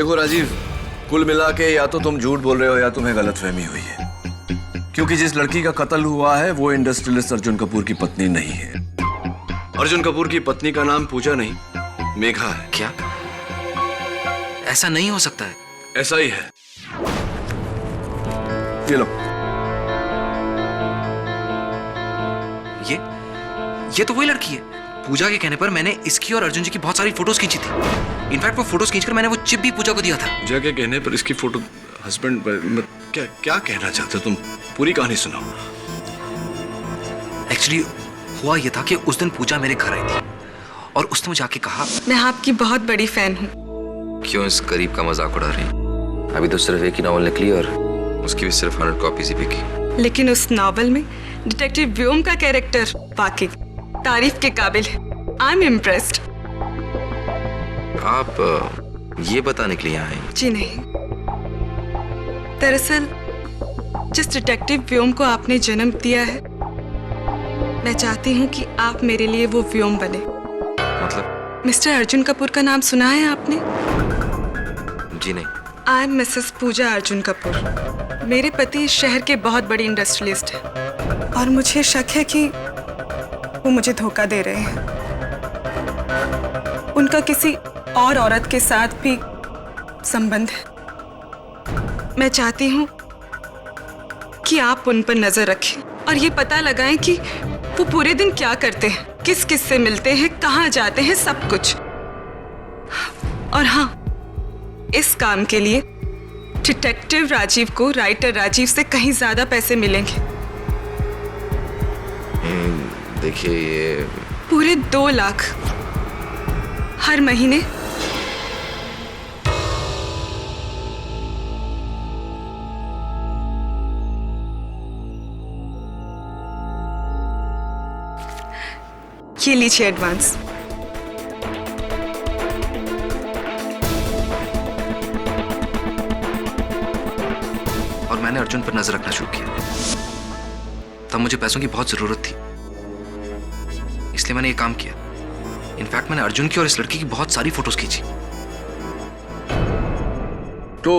देखो राजीव, कुल मिला के या तो तुम झूठ बोल रहे हो या तुम्हें गलतफहमी हुई है, क्योंकि जिस लड़की का कत्ल हुआ है वो इंडस्ट्रियलिस्ट अर्जुन कपूर की पत्नी नहीं है। अर्जुन कपूर की पत्नी का नाम पूजा नहीं, मेघा है। क्या? ऐसा नहीं हो सकता है। ऐसा ही है। ये लो। ये तो वही लड़की है। पूजा के कहने पर मैंने इसकी और अर्जुन जी की बहुत सारी फोटोज खींची थी। इनफैक्ट वो फोटोज खींचकर मैंने वो चिप भी पूजा को दिया था। पूजा के कहने पर इसकी फोटो हस्बैंड, क्या क्या कहना चाहते हो तुम? पूरी कहानी सुनाओ। एक्चुअली हुआ ये था कि उस दिन पूजा मेरे घर आई थी और उसने मुझे आके कहा, मैं आपकी बहुत बड़ी फैन हूँ। क्यों इस गरीब का मजाक उड़ा रही? अभी तो सिर्फ एक ही नॉवल निकली और उसकी भी सिर्फ 100 कॉपीज ही बिकी। लेकिन उस नॉवल में डिटेक्टिव व्योम का कैरेक्टर वाकई तारीफ के काबिल है। I am impressed. आप ये बताने के लिए यहाँ हैं? जी नहीं, दरअसल जिस डिटेक्टिव व्योम को आपने जन्म दिया है, मैं चाहती हूँ कि आप मेरे लिए वो व्योम बने। मतलब? मिस्टर अर्जुन कपूर का नाम सुना है आपने? जी नहीं। आई एम मिसेस पूजा अर्जुन कपूर। मेरे पति इस शहर के बहुत बड़ी इंडस्ट्रियलिस्ट हैं और मुझे शक है कि वो मुझे धोखा दे रहे हैं। उनका किसी और औरत के साथ भी संबंध है। मैं चाहती हूँ कि आप उन पर नजर रखें और ये पता लगाएं कि वो पूरे दिन क्या करते हैं, किस किस से मिलते हैं, कहाँ जाते हैं, सब कुछ। और हाँ, इस काम के लिए डिटेक्टिव राजीव को राइटर राजीव से कहीं ज्यादा पैसे मिलेंगे। देखिए, ये पूरे 2 लाख हर महीने। ये लीजिए एडवांस। और मैंने अर्जुन पर नजर रखना शुरू किया। तब मुझे पैसों की बहुत जरूरत थी, इसलिए मैंने ये काम किया। इनफैक्ट मैंने अर्जुन की और इस लड़की की बहुत सारी फोटोज खींची। तो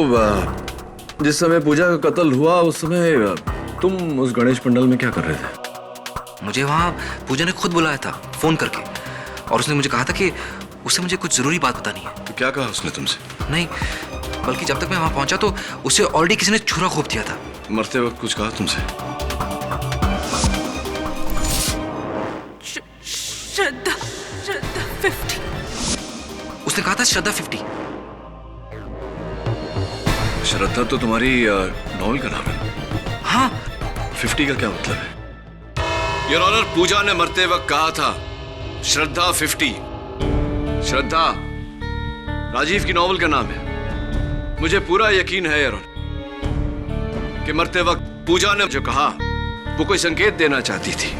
जिस समय पूजा का कत्ल हुआ उस समय तुम उस गणेश पंडाल में क्या कर रहे थे? मुझे वहां पूजा ने खुद बुलाया था फोन करके, और उसने मुझे कहा था कि उसे मुझे कुछ जरूरी बात बतानी है। तो क्या कहा उसने तुमसे? नहीं, बल्कि जब तक मैं वहां पहुंचा तो उसे ऑलरेडी किसी ने छुरा घोंप दिया था। मरते वक्त कुछ कहा तुमसे? श्रद्धा 50। उसने कहा था श्रद्धा 50। श्रद्धा तो तुम्हारी नॉवल का नाम है। हाँ। 50 का क्या मतलब है? योर ऑनर, पूजा ने मरते वक्त कहा था श्रद्धा 50। श्रद्धा राजीव की नॉवल का नाम है। मुझे पूरा यकीन है योर ऑनर कि मरते वक्त पूजा ने जो कहा वो कोई संकेत देना चाहती थी,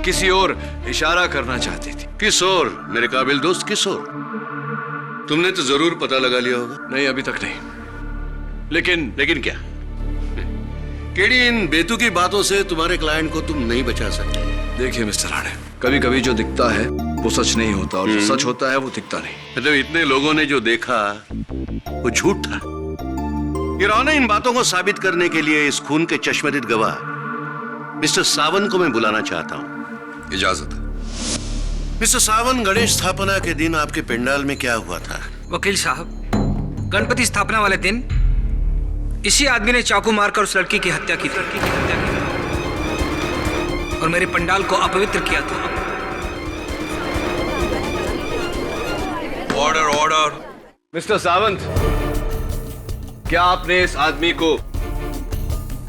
किसी और इशारा करना चाहती थी। किस और मेरे काबिल दोस्त, किस और? तुमने तो जरूर पता लगा लिया होगा। नहीं, अभी तक नहीं। लेकिन क्या? केडी, इन बेतुकी बातों से तुम्हारे क्लाइंट को तुम नहीं बचा सकते। देखिए मिस्टर राणे, कभी कभी जो दिखता है वो सच नहीं होता और जो सच होता है वो दिखता नहीं। मतलब इतने लोगों ने जो देखा वो झूठ था। योर ऑनर, इन बातों को साबित करने के लिए इस खून के चश्मदीद गवाह मिस्टर सावन को मैं बुलाना चाहता हूँ। इजाजत है। मिस्टर सावन, गणेश स्थापना के दिन आपके पंडाल में क्या हुआ था? वकील साहब, गणपति स्थापना वाले दिन इसी आदमी ने चाकू मारकर उस लड़की की हत्या की थी और मेरे पंडाल को अपवित्र किया था। Order, order. मिस्टर सावंत, क्या आपने इस आदमी को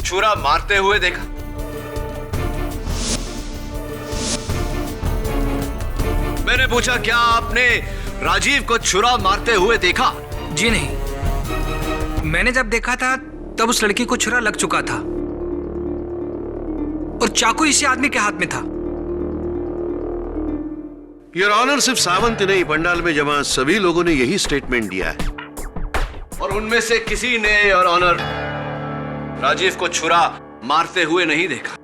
छुरा मारते हुए देखा? मैंने पूछा, क्या आपने राजीव को छुरा मारते हुए देखा? जी नहीं, मैंने जब देखा था तब उस लड़की को छुरा लग चुका था और चाकू इसी आदमी के हाथ में था। योर ऑनर, सिर्फ सावंत नहीं, पंडाल में जमा सभी लोगों ने यही स्टेटमेंट दिया है। और उनमें से किसी ने योर ऑनर राजीव को छुरा मारते हुए नहीं देखा।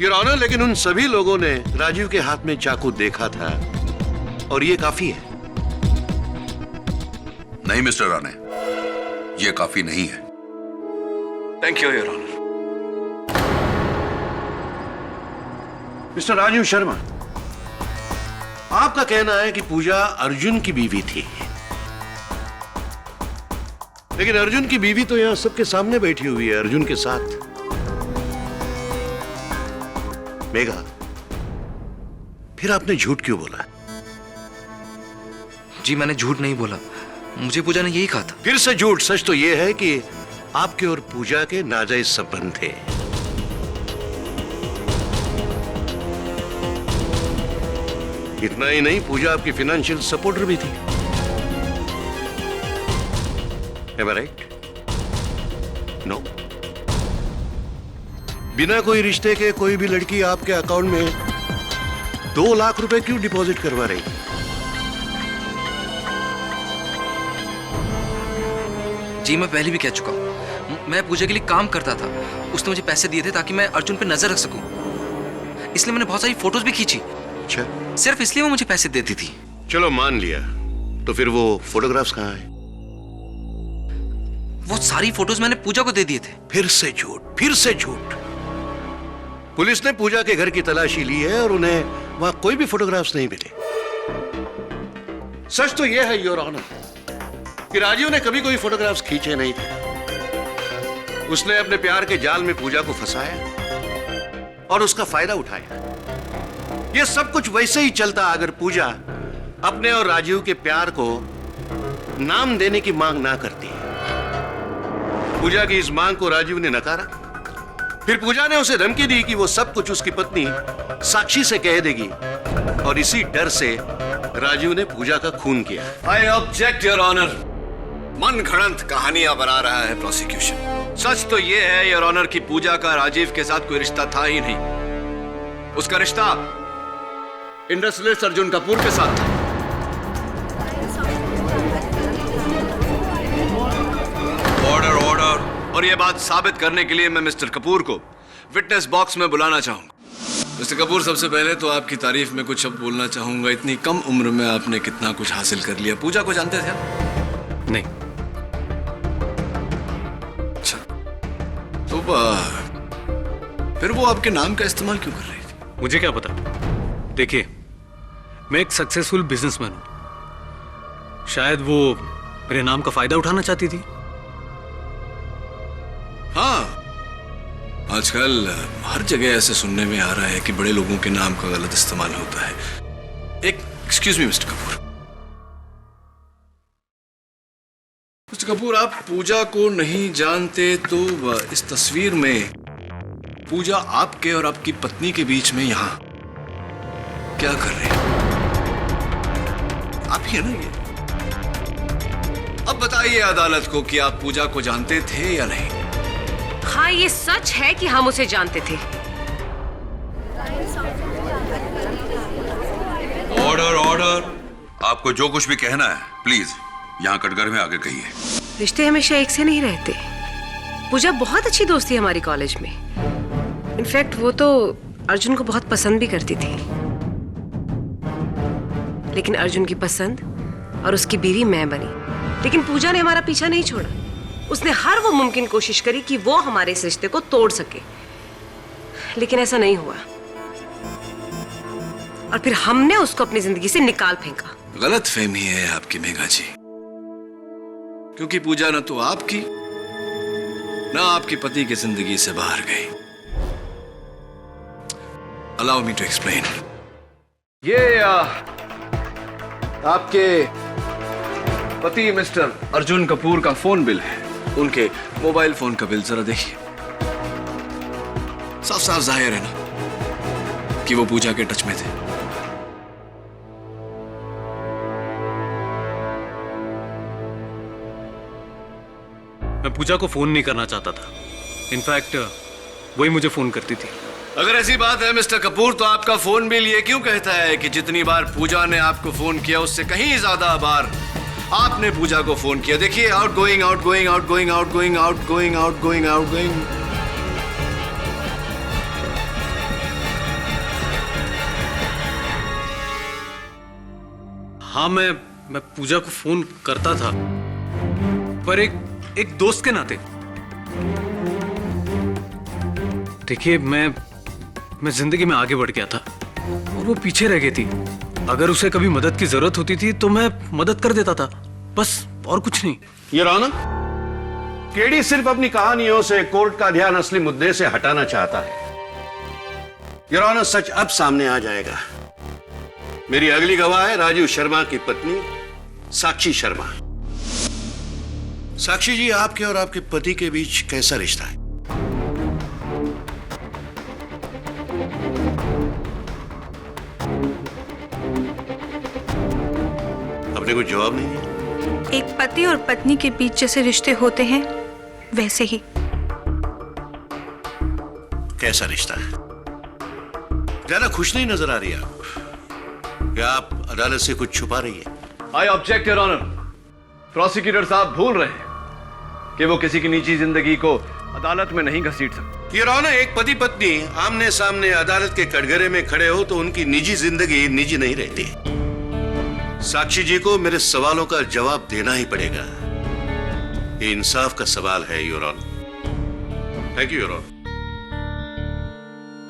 योर ऑनर, लेकिन उन सभी लोगों ने राजीव के हाथ में चाकू देखा था और ये काफी है। नहीं मिस्टर राणे, ये काफी नहीं है। Thank you your honour. Mister Rajiv Sharma, आपका कहना है कि पूजा अर्जुन की बीवी थी, लेकिन अर्जुन की बीवी तो यहां सबके सामने बैठी हुई है, अर्जुन के साथ। मेघा, फिर आपने झूठ क्यों बोला? जी मैंने झूठ नहीं बोला, मुझे पूजा ने यही कहा था। फिर से झूठ। सच तो यह है कि आपके और पूजा के नाजायज संबंध थे। इतना ही नहीं, पूजा आपकी फाइनेंशियल सपोर्टर भी थी। Am I right? No? बिना कोई रिश्ते के कोई भी लड़की आपके अकाउंट में 2 लाख रुपए क्यों डिपॉजिट करवा रही? जी मैं पहले भी कह चुका हूं, मैं पूजा के लिए काम करता था। उसने मुझे पैसे दिए थे ताकि मैं अर्जुन पे नजर रख सकूं, इसलिए मैंने बहुत सारी फोटोज भी खींची। अच्छा, सिर्फ इसलिए वो मुझे पैसे देती थी। चलो मान लिया, तो फिर वो फोटोग्राफ्स कहाँ हैं? वो सारी फोटोज मैंने पूजा को दे दिए थे। फिर से झूठ, फिर से झूठ। पुलिस ने पूजा के घर की तलाशी ली है और उन्हें वहां कोई भी फोटोग्राफ्स नहीं मिले। सच तो यह है योर ऑनर कि राजीव ने कभी कोई फोटोग्राफ्स खींचे नहीं थे। उसने अपने प्यार के जाल में पूजा को फंसाया और उसका फायदा उठाया। यह सब कुछ वैसे ही चलता अगर पूजा अपने और राजीव के प्यार को नाम देने की मांग ना करती। पूजा की इस मांग को राजीव ने नकारा। फिर पूजा ने उसे धमकी दी कि वो सब कुछ उसकी पत्नी साक्षी से कह देगी, और इसी डर से राजीव ने पूजा का खून किया। I object your honour. मन घड़ंत कहानियां बना रहा है प्रोसिक्यूशन। सच तो यह है योर ऑनर कि पूजा का राजीव के साथ कोई रिश्ता था ही नहीं। उसका रिश्ता इंडस्ट्रियलिस्ट अर्जुन कपूर के साथ था। Order order. और यह बात साबित करने के लिए मैं मिस्टर कपूर को विटनेस बॉक्स में बुलाना चाहूंगा। मिस्टर कपूर, सबसे पहले तो आपकी तारीफ में कुछ शब्द बोलना चाहूंगा। इतनी कम उम्र में आपने कितना कुछ हासिल कर लिया। पूजा को जानते थे आप? नहीं। अच्छा, तो फिर वो आपके नाम का इस्तेमाल क्यों कर रही थी? मुझे क्या पता। देखिए, मैं एक सक्सेसफुल बिजनेसमैन हूं। शायद वो मेरे नाम का फायदा उठाना चाहती थी। हाँ, आजकल हर जगह ऐसे सुनने में आ रहा है कि बड़े लोगों के नाम का गलत इस्तेमाल होता है। Excuse me mister Kapoor. Mister Kapoor, आप पूजा को नहीं जानते तो इस तस्वीर में पूजा आपके और आपकी पत्नी के बीच में यहां क्या कर रहे हैं? आप ही है ना ये? अब बताइए अदालत को कि आप पूजा को जानते थे या नहीं? हाँ, ये सच है कि हम उसे जानते थे। Order order. आपको जो कुछ भी कहना है प्लीज यहाँ कटघर में आगे कहिए। रिश्ते हमेशा एक से नहीं रहते। पूजा बहुत अच्छी दोस्त थी हमारी कॉलेज में। इनफैक्ट वो तो अर्जुन को बहुत पसंद भी करती थी। लेकिन अर्जुन की पसंद और उसकी बीवी मैं बनी। लेकिन पूजा ने हमारा पीछा नहीं छोड़ा। उसने हर वो मुमकिन कोशिश करी कि वो हमारे इस रिश्ते को तोड़ सके, लेकिन ऐसा नहीं हुआ। और फिर हमने उसको अपनी जिंदगी से निकाल फेंका। गलत फहमी है आपकी मेघा जी, क्योंकि पूजा न तो आपकी न आपके पति की जिंदगी से बाहर गई। Allow me to explain. ये आपके पति मिस्टर अर्जुन कपूर का फोन बिल है। उनके मोबाइल फोन का बिल जरा देखिए। साफ साफ जाहिर है ना कि वो पूजा के टच में थे। मैं पूजा को फोन नहीं करना चाहता था। इनफैक्ट वही मुझे फोन करती थी। अगर ऐसी बात है मिस्टर कपूर, तो आपका फोन बिल ये क्यों कहता है कि जितनी बार पूजा ने आपको फोन किया उससे कहीं ज्यादा बार आपने पूजा को फोन किया? देखिए, out going out going out going out going out going out going out going. हाँ, मैं पूजा को फोन करता था, पर एक दोस्त के नाते। देखिए, मैं जिंदगी में आगे बढ़ गया था और वो पीछे रह गई थी। अगर उसे कभी मदद की जरूरत होती थी तो मैं मदद कर देता था, बस, और कुछ नहीं। योर ऑनर, केडी सिर्फ अपनी कहानियों से कोर्ट का ध्यान असली मुद्दे से हटाना चाहता है। योर ऑनर, सच अब सामने आ जाएगा। मेरी अगली गवाह है राजीव शर्मा की पत्नी साक्षी शर्मा। साक्षी जी, आपके और आपके पति के बीच कैसा रिश्ता है? आपने कुछ जवाब नहीं दिया। एक पति और पत्नी के बीच जैसे रिश्ते होते हैं वैसे ही। कैसा रिश्ता है? ज्यादा खुश नहीं नजर आ रही आप। क्या आप अदालत से कुछ छुपा रही है? I object your honour. Prosecutor साहब भूल रहे हैं कि वो किसी की निजी जिंदगी को अदालत में नहीं घसीट सकते। योर ऑनर, एक पति पत्नी आमने सामने अदालत के कटघरे में खड़े हो तो उनकी निजी जिंदगी निजी नहीं रहती। साक्षी जी को मेरे सवालों का जवाब देना ही पड़ेगा। ये इंसाफ का सवाल है your honour. Thank you your honour.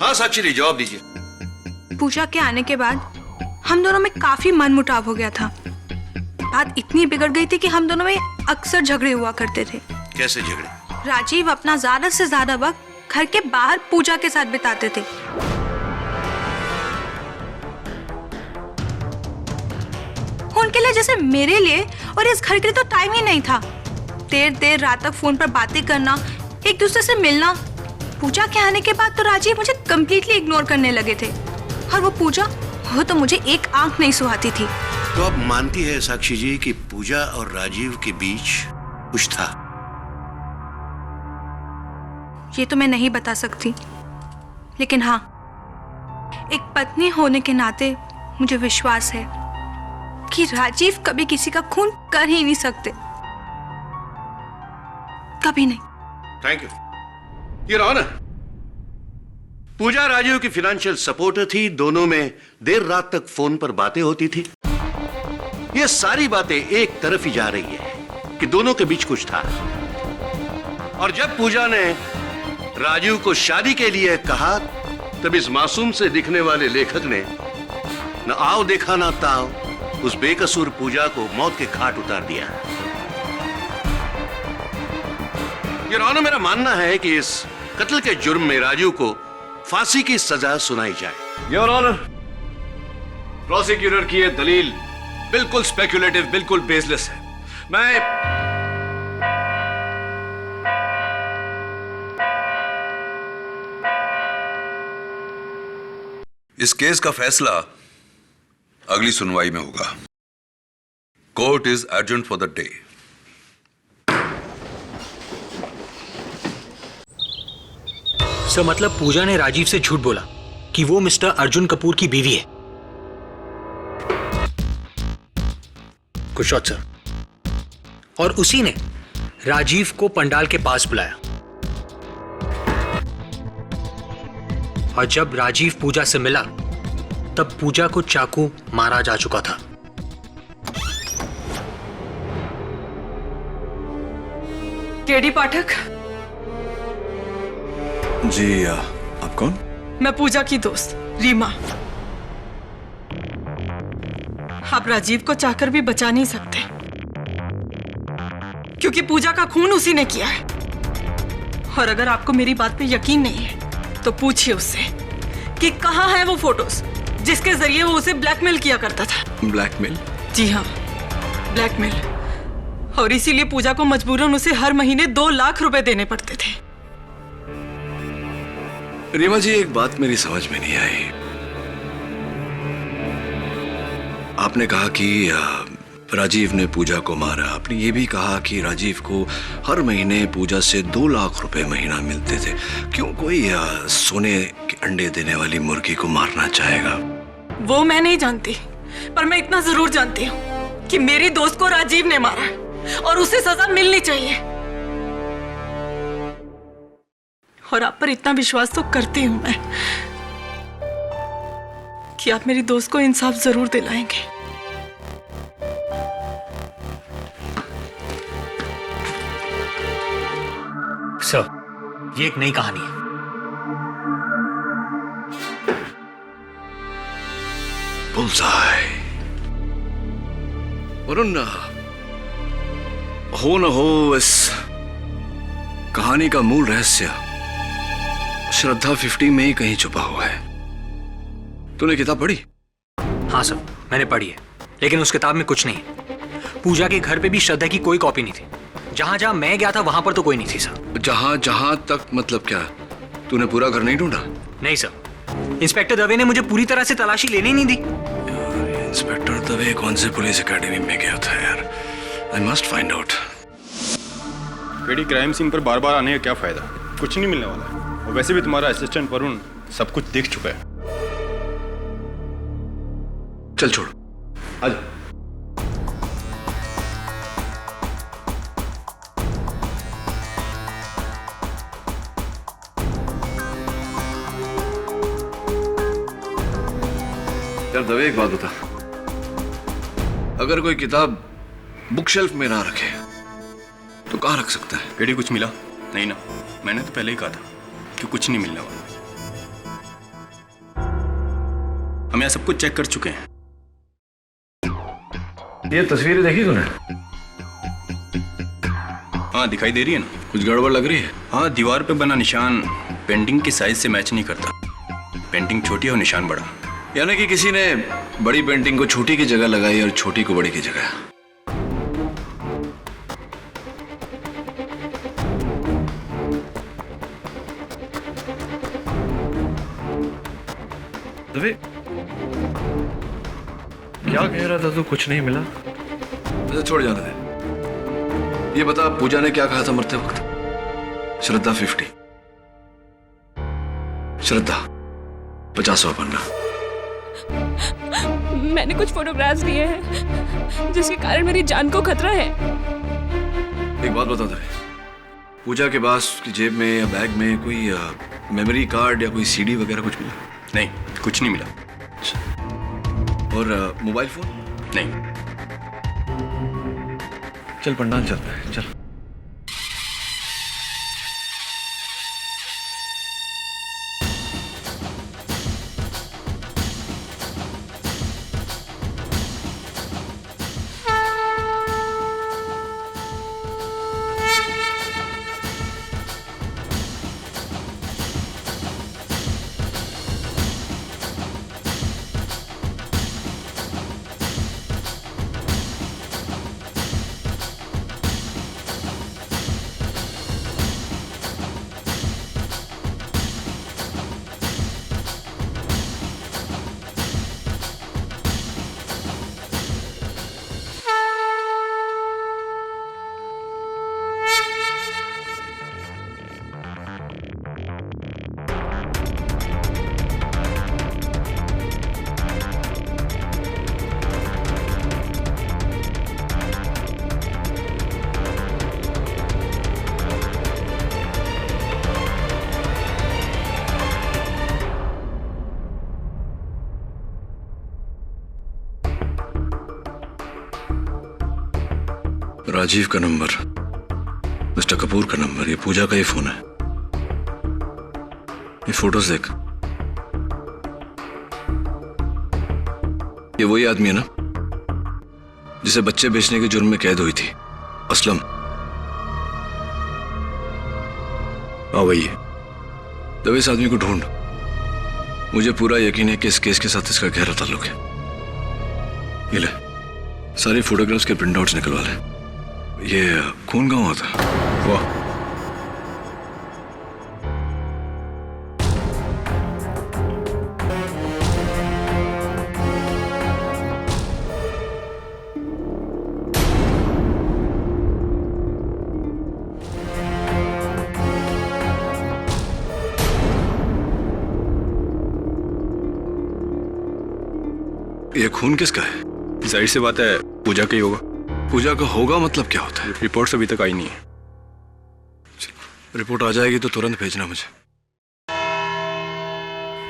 हाँ साक्षी जी, जवाब दीजिए। पूजा के आने के बाद हम दोनों में काफी मनमुटाव हो गया था। बात इतनी बिगड़ गई थी कि हम दोनों में अक्सर झगड़े हुआ करते थे। कैसे झगड़े? राजीव अपना ज्यादा से ज्यादा वक्त घर के बाहर पूजा के साथ बिताते थे। उनके लिए जैसे मेरे लिए और इस घर के लिए तो टाइम ही नहीं था। देर देर रात तक फोन पर बातें करना, एक दूसरे से मिलना। पूजा के आने के बाद तो राजीव मुझे कंप्लीटली इग्नोर करने लगे थे, और वो पूजा, वो तो मुझे एक आंख नहीं सुहाती थी। तो आप मानती है साक्षी जी कि पूजा और राजीव के बीच कुछ था? ये तो मैं नहीं बता सकती, लेकिन हाँ, एक पत्नी होने के नाते मुझे विश्वास है कि राजीव कभी किसी का खून कर ही नहीं सकते, कभी नहीं। Thank you your honour. Pooja Rajeev की फाइनेंशियल सपोर्टर थी। दोनों में देर रात तक फोन पर बातें होती थी। ये सारी बातें एक तरफ ही जा रही है कि दोनों के बीच कुछ था। और जब पूजा ने राजीव को शादी के लिए कहा, तब इस मासूम से दिखने वाले लेखक ने न आओ देखा ना ताओ उस बेकसूर पूजा को मौत के घाट उतार दिया। योर ऑनर, मेरा मानना है कि इस कत्ल के जुर्म में राजीव को फांसी की सजा सुनाई जाए। योर ऑनर, प्रोसिक्यूटर की ये दलील बिल्कुल स्पेक्युलेटिव, बिल्कुल बेसलेस है। मैं इस केस का फैसला अगली सुनवाई में होगा। Court is urgent for the day. Sir, मतलब पूजा ने राजीव से झूठ बोला कि वो मिस्टर अर्जुन कपूर की बीवी है। Good shot sir. और उसी ने राजीव को पंडाल के पास बुलाया, और जब राजीव पूजा से मिला तब पूजा को चाकू मारा जा चुका था। केडी पाठक जी, आप कौन? मैं पूजा की दोस्त रीमा। आप राजीव को चाहकर भी बचा नहीं सकते, क्योंकि पूजा का खून उसी ने किया है। और अगर आपको मेरी बात पे यकीन नहीं है तो पूछिए उससे कि कहाँ है वो फोटोज जिसके जरिए वो उसे ब्लैकमेल किया करता था। ब्लैकमेल? जी हाँ, ब्लैकमेल। और इसीलिए पूजा को मजबूरन उसे हर महीने 2 लाख रुपए देने पड़ते थे। रीमा जी, एक बात मेरी समझ में नहीं आई। आपने कहा कि राजीव ने पूजा को मारा। आपने ये भी कहा कि राजीव को हर महीने पूजा से 2 लाख रुपए महीना मिलते थे। क्यों कोई सोने के अंडे देने वाली मुर्गी को मारना चाहेगा? वो मैं नहीं जानती, पर मैं इतना जरूर जानती हूँ कि मेरी दोस्त को राजीव ने मारा और उसे सजा मिलनी चाहिए। और आप पर इतना विश्वास तो करती हूं मैं कि आप मेरी दोस्त को इंसाफ जरूर दिलाएंगे। ये एक नई कहानी है। बुल्सआई। वरुण, हो न हो इस कहानी का मूल रहस्य श्रद्धा 50 में ही कहीं छुपा हुआ है। तूने किताब पढ़ी? हाँ सर, मैंने पढ़ी है, लेकिन उस किताब में कुछ नहीं है। पूजा के घर पे भी श्रद्धा की कोई कॉपी नहीं थी। जहां जहां मैं गया था वहां पर तो कोई नहीं थी सर। जहां जहां तक मतलब क्या? तूने पूरा घर नहीं ढूंढा? नहीं सर, इंस्पेक्टर दवे ने मुझे पूरी तरह से तलाशी लेने ही नहीं दी। यार, इंस्पेक्टर दवे कौन से पुलिस एकेडमी में गया था यार? I must find out. पेडी क्राइम सीन पर बार बार आने का क्या फायदा? कुछ नहीं मिलने वाला है। और वैसे भी तुम्हारा असिस्टेंट वरुण सब कुछ देख चुका है। चल छोड़, आजा। यार दवे, एक बात बता, अगर कोई किताब बुक शेल्फ में ना रखे तो कहां रख सकता है? पेडी कुछ मिला नहीं ना? मैंने तो पहले ही कहा था कि कुछ नहीं मिलने वाला। हम यहाँ सब कुछ चेक कर चुके हैं। ये तस्वीरें देखी तूने? हाँ, दिखाई दे रही है ना? कुछ गड़बड़ लग रही है? हाँ, दीवार पे बना निशान पेंटिंग के साइज से मैच नहीं करता। पेंटिंग छोटी और निशान बड़ा। यानी कि किसी ने बड़ी पेंटिंग को छोटी की जगह लगाई और छोटी को बड़ी की जगह। दवे, क्या कह रहा था तू? कुछ नहीं मिला? अच्छा छोड़ जाने दे। ये बता, पूजा ने क्या कहा था मरते वक्त? श्रद्धा 50, श्रद्धा 50वां पन्ना। मैंने कुछ फोटोग्राफ्स लिए हैं जिसके कारण मेरी जान को खतरा है। एक बात बता दे, पूजा के पास की जेब में या बैग में कोई मेमोरी कार्ड या कोई सीडी वगैरह कुछ मिला? नहीं, कुछ नहीं मिला। और मोबाइल फोन? नहीं। चल पंडाल चलते हैं, चल। राजीव का नंबर, मिस्टर कपूर का नंबर, ये पूजा का ही फोन है। ये फोटोज देख, ये वही आदमी है ना जिसे बच्चे बेचने के जुर्म में कैद हुई थी? असलम। हाँ वही है। दवे, इस आदमी को ढूंढ। मुझे पूरा यकीन है कि इस केस के साथ इसका गहरा ताल्लुक है। ये ले, सारी फोटोग्राफ्स के प्रिंटआउट्स निकलवा ले। ये खून कहाँ हुआ था? वाह, ये खून किसका है? जाहिर सी बात है पूजा का ही होगा। पूजा का होगा मतलब क्या होता है? रिपोर्ट्स अभी तक आई नहीं है। रिपोर्ट आ जाएगी तो तुरंत भेजना मुझे।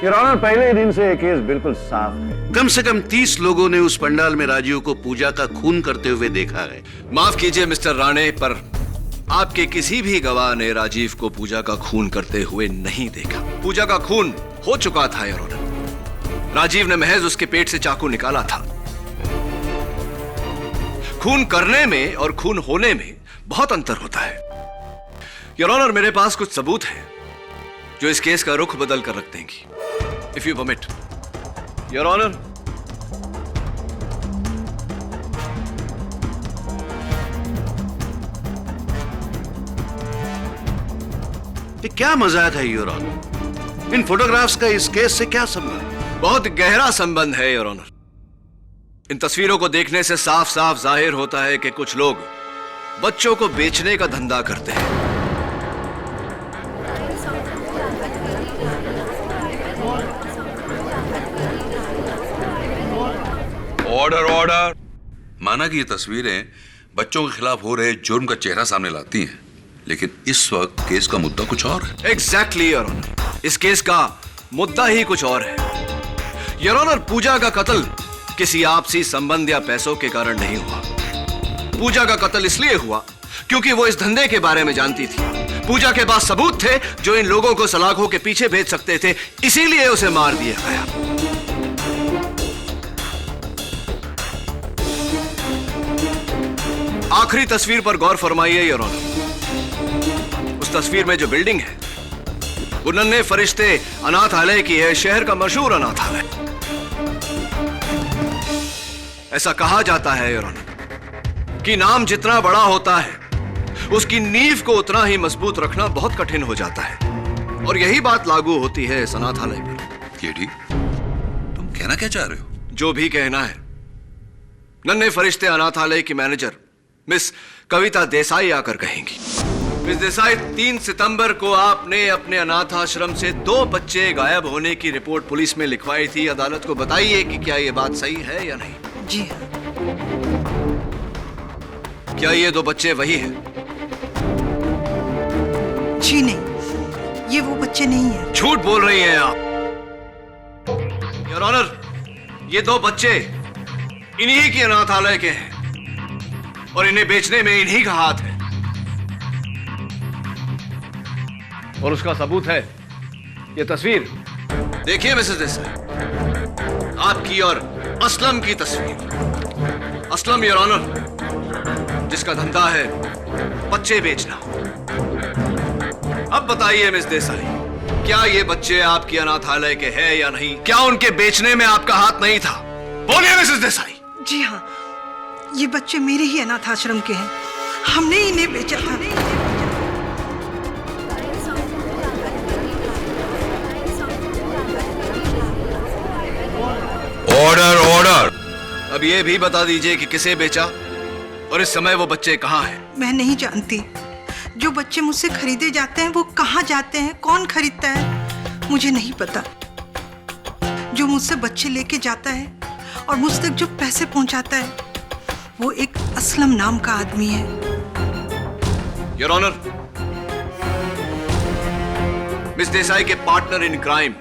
योर ऑनर, पहले दिन से ये केस बिल्कुल साफ है। कम से कम 30 लोगों ने उस पंडाल में राजीव को पूजा का खून करते हुए देखा है। माफ कीजिए मिस्टर राणे, पर आपके किसी भी गवाह ने राजीव को पूजा का खून करते हुए नहीं देखा। पूजा का खून हो चुका था योर ऑनर। राजीव ने महज उसके पेट से चाकू निकाला था। खून करने में और खून होने में बहुत अंतर होता है योर ऑनर। मेरे पास कुछ सबूत हैं जो इस केस का रुख बदल कर रख देंगी। If you permit your honour. ये क्या मजाक है योर ऑनर? इन फोटोग्राफ्स का इस केस से क्या संबंध? बहुत गहरा संबंध है योर ऑनर। इन तस्वीरों को देखने से साफ साफ जाहिर होता है कि कुछ लोग बच्चों को बेचने का धंधा करते हैं। Order order. माना कि ये तस्वीरें बच्चों के खिलाफ हो रहे जुर्म का चेहरा सामने लाती हैं, लेकिन इस वक्त केस का मुद्दा कुछ और है। Exactly your honour. इस केस का मुद्दा ही कुछ और है योर ऑनर। पूजा का कत्ल किसी आपसी संबंध या पैसों के कारण नहीं हुआ। पूजा का कत्ल इसलिए हुआ क्योंकि वो इस धंधे के बारे में जानती थी। पूजा के पास सबूत थे जो इन लोगों को सलाखों के पीछे भेज सकते थे, इसीलिए उसे मार दिया गया। आखिरी तस्वीर पर गौर फरमाइए योर ऑनर। उस तस्वीर में जो बिल्डिंग है वो नन्हे फरिश्ते अनाथालय की है, शहर का मशहूर अनाथालय। ऐसा कहा जाता है योर ऑनर कि नाम जितना बड़ा होता है उसकी नींव को उतना ही मजबूत रखना बहुत कठिन हो जाता है, और यही बात लागू होती है इस अनाथालय पर। ये ठीक, तुम कहना क्या चाह रहे हो? जो भी कहना है। नन्हे फरिश्ते अनाथालय की मैनेजर मिस कविता देसाई आकर कहेंगी। मिस देसाई, 3 सितंबर को आपने अपने अनाथ आश्रम से 2 बच्चे गायब होने की रिपोर्ट पुलिस में लिखवाई थी। अदालत को बताइए कि क्या यह बात सही है या नहीं। जी हाँ। क्या ये 2 बच्चे वही हैं? जी नहीं, ये वो बच्चे नहीं हैं। झूठ बोल रही हैं आप योर ऑनर। ये 2 बच्चे इन्हीं की अनाथालय के हैं और इन्हें बेचने में इन्हीं का हाथ है, और उसका सबूत है ये तस्वीर। देखिए मिसेस देसाई, आपकी और असलम की तस्वीर। असलम योर ऑनर जिसका धंधा है बच्चे बेचना। अब बताइए मिस देसाई, क्या ये बच्चे आपकी अनाथालय के हैं या नहीं? क्या उनके बेचने में आपका हाथ नहीं था? बोलिए मिसेस देसाई। जी हाँ, ये बच्चे मेरे ही अनाथ आश्रम के हैं। हमने इन्हें बेचा था। Order order. अब ये भी बता दीजिए कि किसे बेचा और इस समय वो बच्चे कहाँ हैं? मैं नहीं जानती। जो बच्चे मुझसे खरीदे जाते हैं वो कहाँ जाते हैं, कौन खरीदता है, मुझे नहीं पता। जो मुझसे बच्चे लेके जाता है और मुझ तक जो पैसे पहुंचाता है वो एक असलम नाम का आदमी है। योर ऑनर, मिस देसाई के पार्टनर इन क्राइम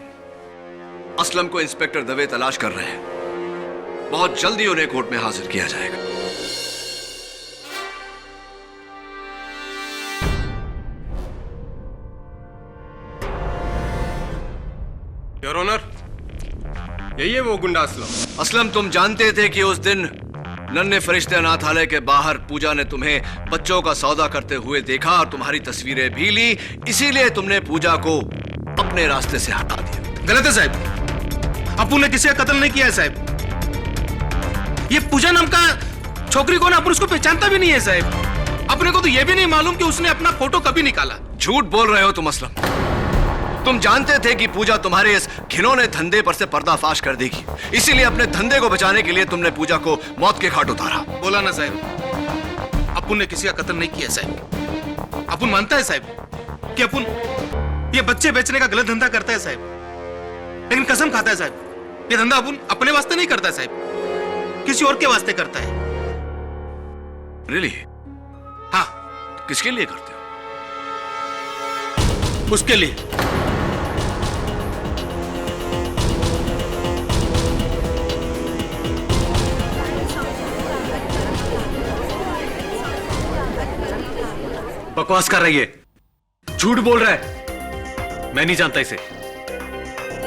असलम को इंस्पेक्टर दवे तलाश कर रहे हैं। बहुत जल्दी उन्हें कोर्ट में हाजिर किया जाएगा। योर ऑनर, यही है वो गुंडा असलम। असलम, तुम जानते थे कि उस दिन नन्हे फरिश्ते अनाथालय के बाहर पूजा ने तुम्हें बच्चों का सौदा करते हुए देखा और तुम्हारी तस्वीरें भी ली, इसीलिए तुमने पूजा को अपने रास्ते से हटा दिया। गलत है साहब, अपू ने किसी का कत्ल नहीं किया है साहब। ये पूजा नाम का छोकरी को ना अपन उसको पहचानता भी नहीं है साहब। अपने को तो ये भी नहीं मालूम कि उसने अपना फोटो कभी निकाला। झूठ बोल रहे हो तुम असलम। तुम जानते थे कि पूजा तुम्हारे इस घिनौने धंधे पर से पर्दाफाश कर देगी, इसीलिए अपने धंधे को बचाने के लिए तुमने पूजा को मौत के घाट उतारा। बोला ना साहब, अपुन ने किसी का कत्ल नहीं किया साहब। अपुन मानता है साहब कि अपुन ये बच्चे बेचने का गलत धंधा करता है साहब, लेकिन कसम खाता है साहब ये धंधा अपुन अपने वास्ते नहीं करता है साहब, किसी और के वास्ते करता है। रियली? हाँ। किसके लिए करते हो? उसके लिए। बकवास कर रही है, झूठ बोल रहा है। मैं नहीं जानता इसे।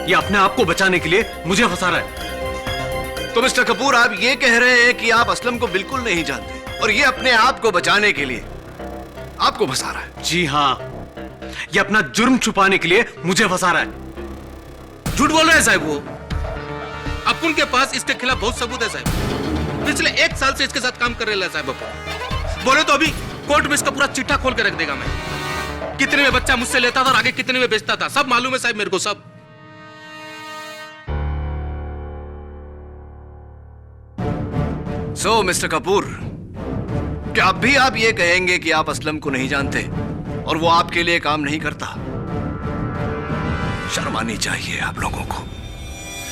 ये अपने आप को बचाने के लिए मुझे फंसा रहा है। तो मिस्टर कपूर, आप ये कह रहे हैं कि आप असलम को बिल्कुल नहीं जानते और ये अपने आप को बचाने के लिए आपको फंसा रहा है? जी हाँ, ये अपना जुर्म छुपाने के लिए मुझे फंसा रहा है। झूठ बोल रहे हैं साहब वो। अपुन के पास इसके खिलाफ बहुत सबूत है साहब। पिछले 1 साल से इसके साथ काम कर रहे हैं साहब अपुन। बोले तो अभी कोर्ट में इसका पूरा चिट्ठा खोल के रख देगा मैं। कितने में बच्चा मुझसे लेता था और आगे कितने में बेचता था, सब मालूम है साहब मेरे को, सब। सो मिस्टर कपूर, क्या अब भी आप ये कहेंगे कि आप असलम को नहीं जानते और वो आपके लिए काम नहीं करता? शर्म आनी चाहिए आप लोगों को।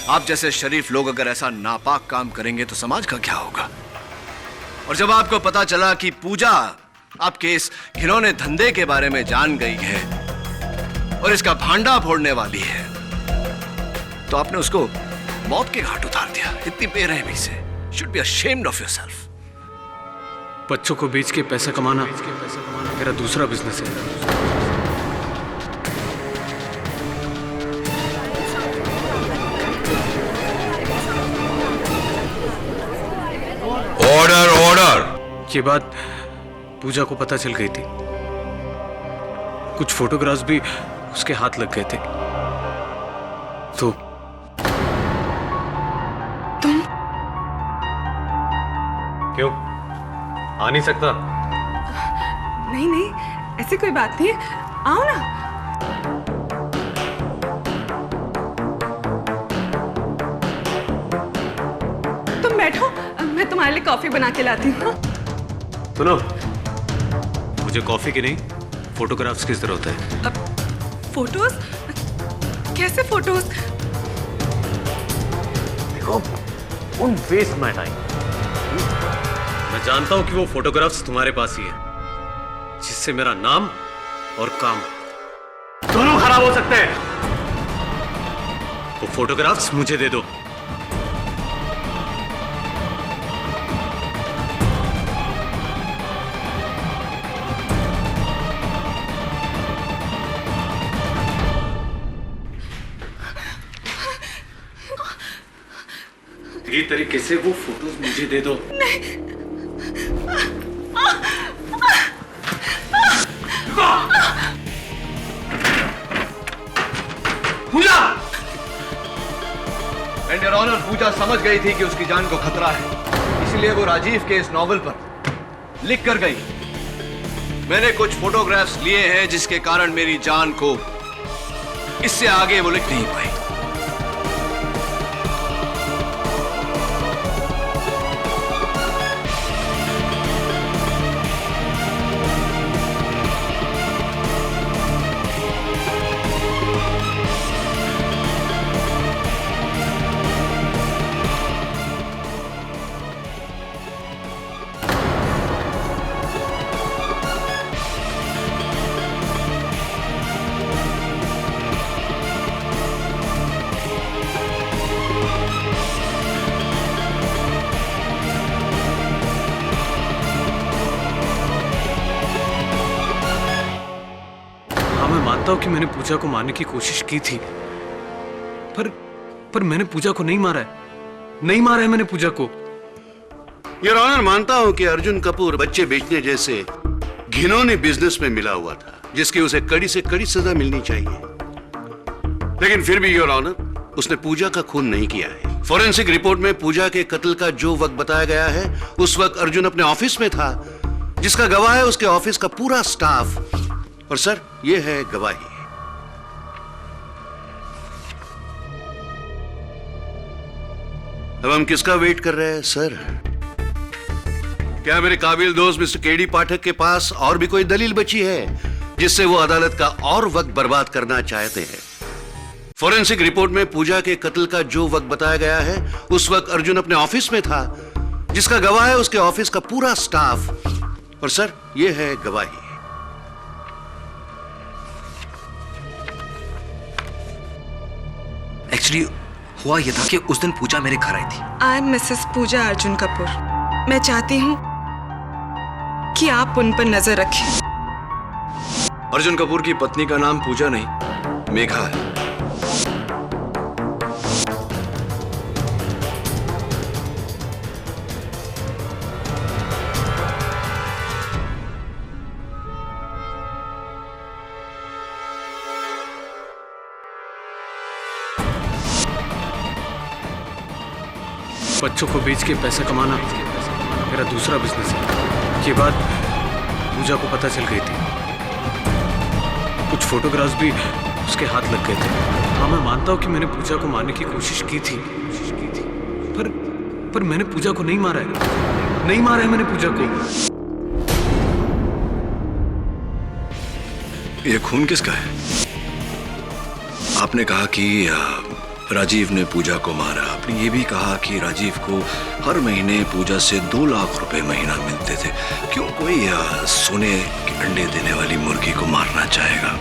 आप जैसे शरीफ लोग अगर ऐसा नापाक काम करेंगे तो समाज का क्या होगा? और जब आपको पता चला कि पूजा आपके इस घिनौने धंधे के बारे में जान गई है और इसका भांडा फोड़ने वाली है, तो आपने उसको मौत के घाट उतार दिया इतनी बेरहमी से। Should be ashamed of yourself. बच्चों को बेच के पैसा कमाना मेरा दूसरा बिजनेस है। Order order. ये बात पूजा को पता चल गई थी। कुछ फोटोग्राफ्स भी उसके हाथ लग गए थे। तो क्यों आ नहीं सकता? नहीं नहीं, ऐसी कोई बात नहीं है, आओ ना। तुम बैठो, मैं तुम्हारे लिए कॉफी बना के लाती हूँ। सुनो, मुझे कॉफी की नहीं, फोटोग्राफ्स की जरूरत है। अब फोटोज? कैसे फोटोज? देखो, उन वेस्ट माय टाइम। मैं जानता हूं कि वो फोटोग्राफ्स तुम्हारे पास ही है, जिससे मेरा नाम और काम दोनों खराब हो सकते हैं। वो फोटोग्राफ्स मुझे दे दो। ये तरीके से वो फोटोज मुझे दे दो। पूजा! एंड योर ऑनर, पूजा समझ गई थी कि उसकी जान को खतरा है, इसलिए वो राजीव के इस नॉवल पर लिख कर गई। मैंने कुछ फोटोग्राफ्स लिए हैं जिसके कारण मेरी जान को इससे आगे वो लिख नहीं पाई। मानता हूं कि मैंने पूजा को मारने की कोशिश की थी, पर मैंने पूजा को नहीं मारा है। नहीं मारा है मैंने पूजा को। योर ऑनर, मानता हूं कि अर्जुन कपूर बच्चे बेचने जैसे घिनौने बिजनेस में मिला हुआ था, जिसकी उसे कड़ी से कड़ी सजा मिलनी चाहिए। लेकिन फिर भी योर ऑनर, उसने पूजा का खून नहीं किया है। फॉरेंसिक रिपोर्ट में पूजा के कत्ल का जो वक्त बताया गया है, उस वक्त अर्जुन अपने ऑफिस में था, जिसका गवाह है उसके ऑफिस का पूरा स्टाफ। और सर, ये है गवाही। अब हम किसका वेट कर रहे हैं सर? क्या मेरे काबिल दोस्त मिस्टर केडी पाठक के पास और भी कोई दलील बची है जिससे वो अदालत का और वक्त बर्बाद करना चाहते हैं? फॉरेंसिक रिपोर्ट में पूजा के कत्ल का जो वक्त बताया गया है, उस वक्त अर्जुन अपने ऑफिस में था, जिसका गवाह है उसके ऑफिस का पूरा स्टाफ। और सर, ये है गवाही। एक्चुअली हुआ यह था कि उस दिन पूजा मेरे घर आई थी। आई एम मिसेस पूजा अर्जुन कपूर। मैं चाहती हूँ कि आप उन पर नजर रखें अर्जुन कपूर की पत्नी का नाम पूजा नहीं, मेघा है। बच्चों को बेच के पैसा कमाना मेरा दूसरा बिजनेस है। ये बात पूजा को पता चल गई थी। कुछ फोटोग्राफ्स भी उसके हाथ लग गए थे। हाँ, मैं मानता हूँ कि मैंने पूजा को मारने की कोशिश की थी, पर मैंने पूजा को नहीं मारा है। नहीं मारा है मैंने पूजा को। ये खून किसका है? आपने कहा कि राजीव ने पूजा को मारा। आपने ये भी कहा कि राजीव को हर महीने पूजा से 2 लाख रुपए महीना मिलते थे। क्यों कोई सोने के अंडे देने वाली मुर्गी को मारना चाहेगा?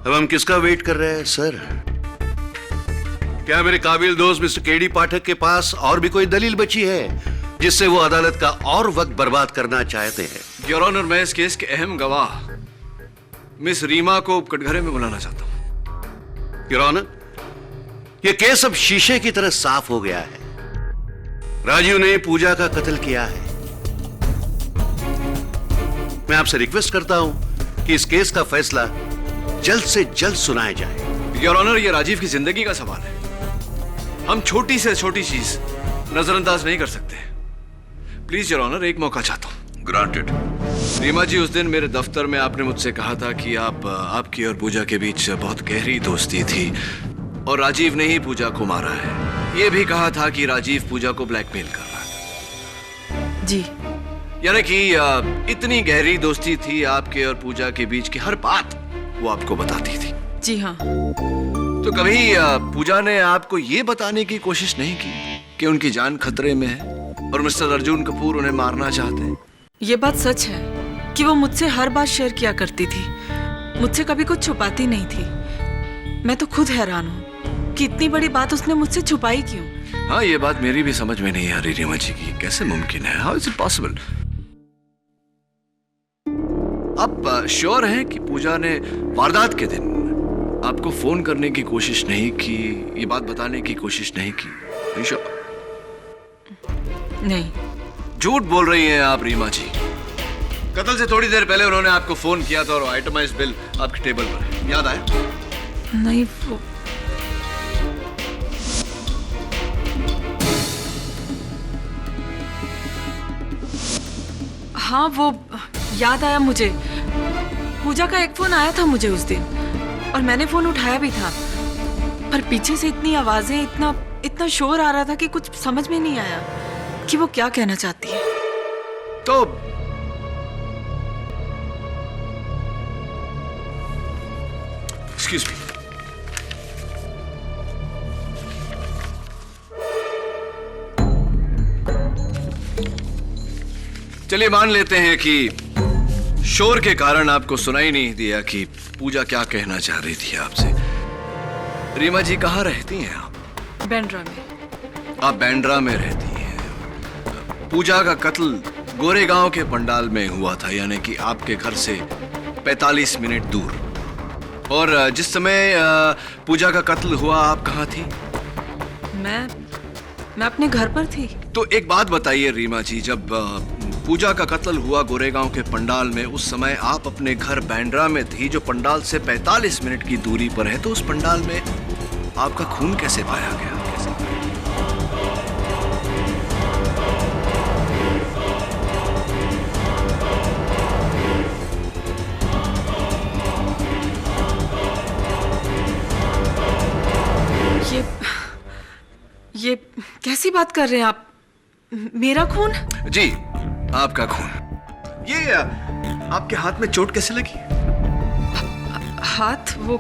अब हम किसका वेट कर रहे हैं सर? क्या मेरे काबिल दोस्त मिस्टर केडी पाठक के पास और भी कोई दलील बची है जिससे वो अदालत का और वक्त बर्बाद करना चाहते हैं? योर ऑनर, मैं इस केस के अहम गवाह मिस रीमा को कटघरे में बुलाना चाहता हूँ। योर ऑनर, ये केस अब शीशे की तरह साफ हो गया है। राजीव ने पूजा का कत्ल किया है। मैं आपसे रिक्वेस्ट करता हूं कि इस केस का फैसला जल्द से जल्द सुनाया जाए। योर ऑनर, ये राजीव की जिंदगी का सवाल है। हम छोटी से छोटी चीज नजरअंदाज नहीं कर सकते। प्लीज योर ऑनर, एक मौका चाहता हूं। ग्रांटेड। रीमा जी, उस दिन मेरे दफ्तर में आपने मुझसे कहा था कि आपकी और पूजा के बीच बहुत गहरी दोस्ती थी और राजीव ने ही पूजा को मारा है। ये भी कहा था कि राजीव पूजा को ब्लैकमेल कर रहा था। जी, यानी कि इतनी गहरी दोस्ती थी आपके और पूजा के बीच की हर बात वो आपको बताती थी। जी हाँ। तो कभी पूजा ने आपको ये बताने की कोशिश नहीं की कि उनकी जान खतरे में है और मिस्टर अर्जुन कपूर उन्हें मारना चाहते हैं? ये बात सच है कि वो मुझसे हर बात शेयर किया करती थी, मुझसे कभी कुछ छुपाती नहीं थी। मैं तो खुद हैरान हूँ कि इतनी बड़ी बात उसने मुझसे छुपाई क्यों। हाँ, ये बात मेरी भी समझ में नहीं आ रही रीमा जी की। कैसे मुमकिन है? How is it possible? आप श्योर हैं कि पूजा ने वारदात के दिन आपको फोन करने की कोशिश नहीं की, ये बात बताने की कोशिश नहीं की? श्योर? नहीं। झूठ बोल रही हैं आप रीमा जी। कत्ल से थोड़ी देर पहले उन्होंने आपको फोन किया था और आइटमाइज्ड बिल आपके टेबल पर है, याद आया? नहीं, वो हाँ, वो याद आया मुझे। पूजा का एक फोन आया था मुझे उस दिन और मैंने फोन उठाया भी था, पर पीछे से इतनी आवाजें, इतना शोर आ रहा था कि कुछ समझ में नहीं आया कि वो क्या कहना चाहती है। तो एक्सक्यूज मी, चलिए मान लेते हैं कि शोर के कारण आपको सुनाई नहीं दिया कि पूजा क्या कहना चाह रही थी आपसे। रीमा जी, कहाँ रहती हैं आप? बैंड्रा में। आप बैंड्रा में रहती हैं। पूजा का कत्ल गोरेगांव के पंडाल में हुआ था, यानी कि आपके घर से 45 मिनट दूर। और जिस समय पूजा का कत्ल हुआ आप कहाँ थी? मैं अपने घर पर थी। तो एक बात बताइए रीमा जी, जब पूजा का कत्ल हुआ गोरेगांव के पंडाल में, उस समय आप अपने घर बैंड्रा में थी जो पंडाल से 45 मिनट की दूरी पर है। तो उस पंडाल में आपका खून कैसे पाया गया? ये कैसी बात कर रहे हैं आप? मेरा खून? जी, आपका खून। ये आपके हाथ में चोट कैसे लगी? हाथ? वो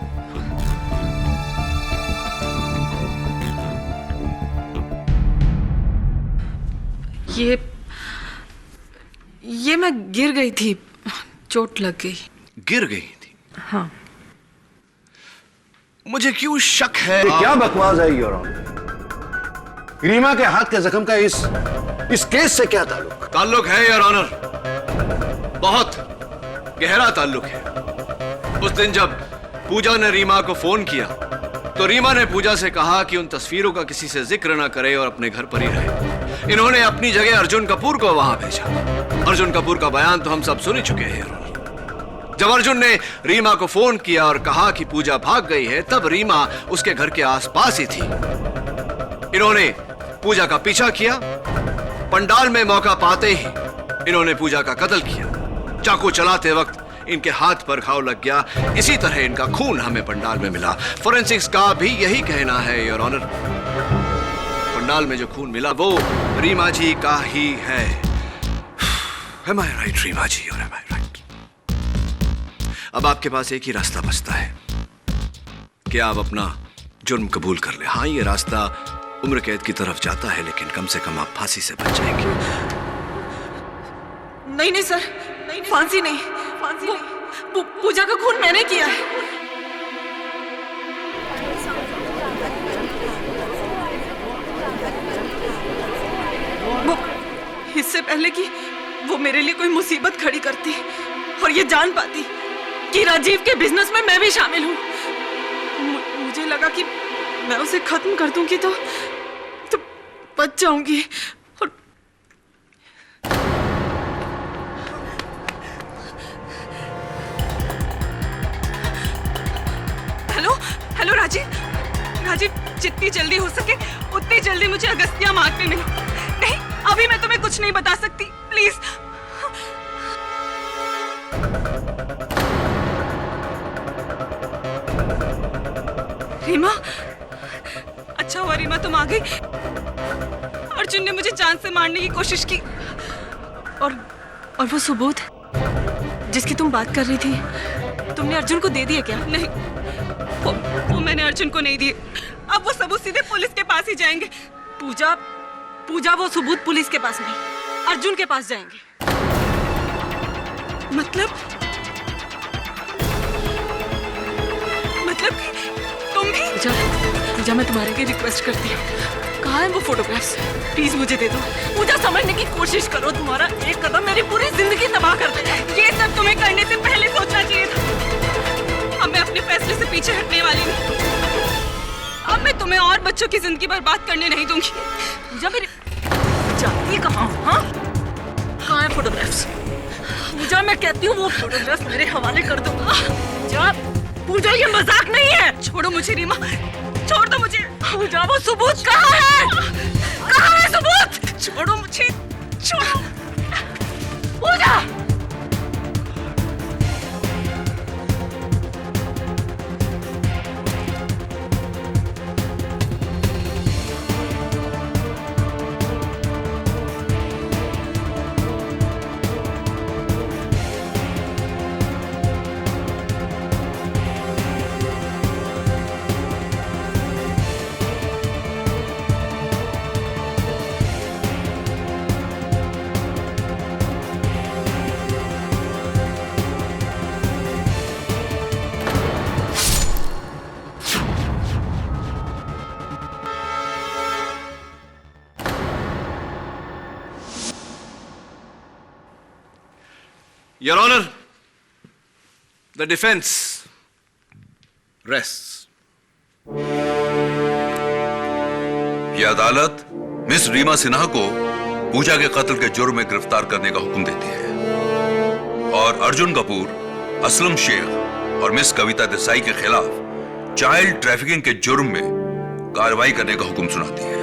ये मैं गिर गई थी, चोट लग गई। गिर गई थी? हाँ। मुझे क्यों शक है। क्या बकवास है योर ऑनर? रीमा के हाथ के जख्म का इस केस से क्या ताल्लुक? ताल्लुक है योर ऑनर, बहुत। गहरा ताल्लुक है। उस दिन जब पूजा ने रीमा को फोन किया तो रीमा ने पूजा से कहा कि उन तस्वीरों का किसी से जिक्र ना करे और अपने घर पर ही रहे। इन्होंने अपनी जगह अर्जुन कपूर को वहां भेजा। अर्जुन कपूर का बयान तो हम सब सुन ही चुके हैं। जब अर्जुन ने रीमा को फोन किया और कहा कि पूजा भाग गई है, तब रीमा उसके घर के आसपास ही थी। इन्होंने पूजा का पीछा किया। पंडाल में मौका पाते ही इन्होंने पूजा का कत्ल किया। चाकू चलाते वक्त इनके हाथ पर घाव लग गया। इसी तरह इनका खून हमें पंडाल में मिला। फोरेंसिक्स का भी यही कहना है योर ऑनर। पंडाल में जो खून मिला वो रीमा जी का ही है। Am I right, रीमा जी, और am I right? अब आपके पास एक ही रास्ता बचता है कि आप अपना जुर्म कबूल कर ले। हाँ, ये रास्ता उम्र कैद की तरफ जाता है, लेकिन कम से कम आप फांसी से बच जाएंगे। नहीं नहीं सर, फांसी नहीं, पूजा का खून मैंने किया है। वो इससे पहले कि वो मेरे लिए कोई मुसीबत खड़ी करती और ये जान पाती कि राजीव के बिजनेस में मैं भी शामिल हूँ, मुझे लगा कि मैं उसे खत्म कर दूंगी तो बच जाऊंगी। और हेलो हेलो राजीव, जितनी जल्दी हो सके उतनी जल्दी मुझे अगस्त्या मार्ग पे मिलो। नहीं, अभी मैं तुम्हें कुछ नहीं बता सकती, प्लीज। रीमा, अच्छा हुआ रीमा तुम आ गई। अर्जुन ने मुझे जान से मारने की कोशिश की। और वो सबूत जिसकी तुम बात कर रही थी, तुमने अर्जुन को दे दिया क्या? नहीं, वो मैंने अर्जुन को नहीं दिए। अब वो सबूत सीधे पुलिस के पास ही जाएंगे। पूजा वो सबूत पुलिस के पास नहीं, अर्जुन के पास जाएंगे। मतलब कि तुम भी? पूजा, मैं तुम्हारे लिए रिक्वेस्ट करती हूँ, कहाँ है वो फोटोग्राफ्स? प्लीज मुझे दे दो। पूजा, समझने की कोशिश करो, तुम्हारा एक कदम मेरी पूरी जिंदगी तबाह कर देगा। ये सब तुम्हें करने से पहले सोचना चाहिए था। अब मैं अपने फैसले से पीछे हटने वाली हूँ। अब मैं तुम्हें और बच्चों की जिंदगी बर्बाद करने नहीं दूंगी। पूजा, मेरी जाती कहाँ हूँ? हाँ, कहाँ है फोटोग्राफ्स? पूजा, मैं कहती हूँ वो फोटोग्राफ्स मेरे हवाले कर दो। पूजा, ये मजाक नहीं है। छोड़ो मुझे रीमा, छोड़ दो मुझे। पूजा, वो सबूत कहाँ है? कहाँ है सबूत? छोड़ो मुझे, छोड़ो। पूजा, Your Honor, the defense rests. यह अदालत मिस रीमा सिन्हा को पूजा के कत्ल के जुर्म में गिरफ्तार करने का हुक्म देती है और अर्जुन कपूर, असलम शेख और मिस कविता देसाई के खिलाफ चाइल्ड ट्रैफिकिंग के जुर्म में कार्रवाई करने का हुक्म सुनाती है।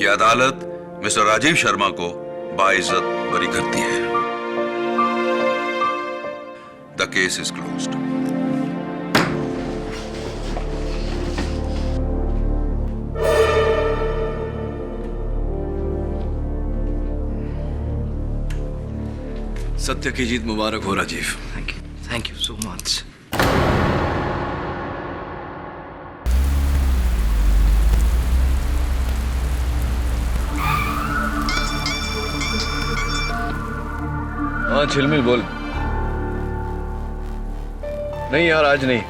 यह अदालत मिस्टर राजीव शर्मा को बाइज्जत बरी करती है। The case is closed. सत्य की जीत मुबारक हो Rajiv. Thank you so much. हाँ झिलमिल बोल। नहीं यार, आज नहीं,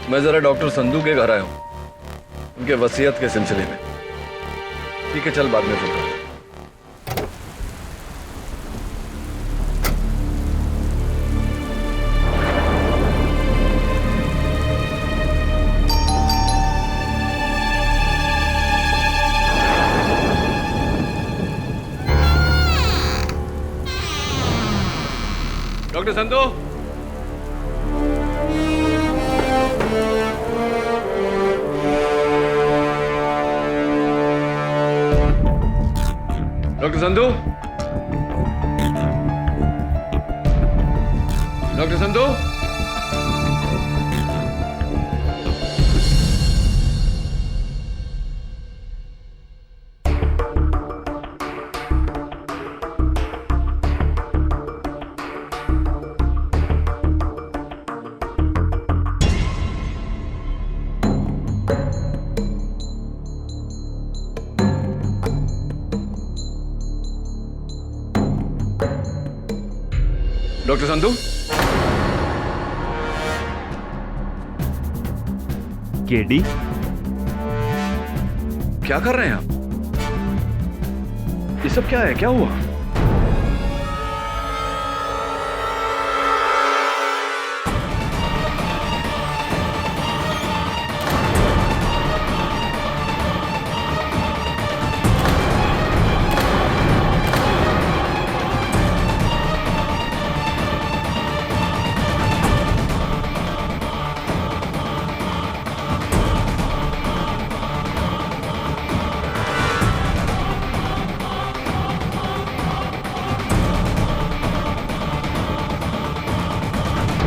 मैं जरा डॉक्टर संधू के घर आया हूं, उनके वसीयत के सिलसिले में। ठीक है, चल बाद में फोन कर। Doctor Sandhu, doctor Sandhu, doctor Sandhu, doctor Sandhu, KD, क्या कर रहे हैं आप? ये सब क्या है? क्या हुआ?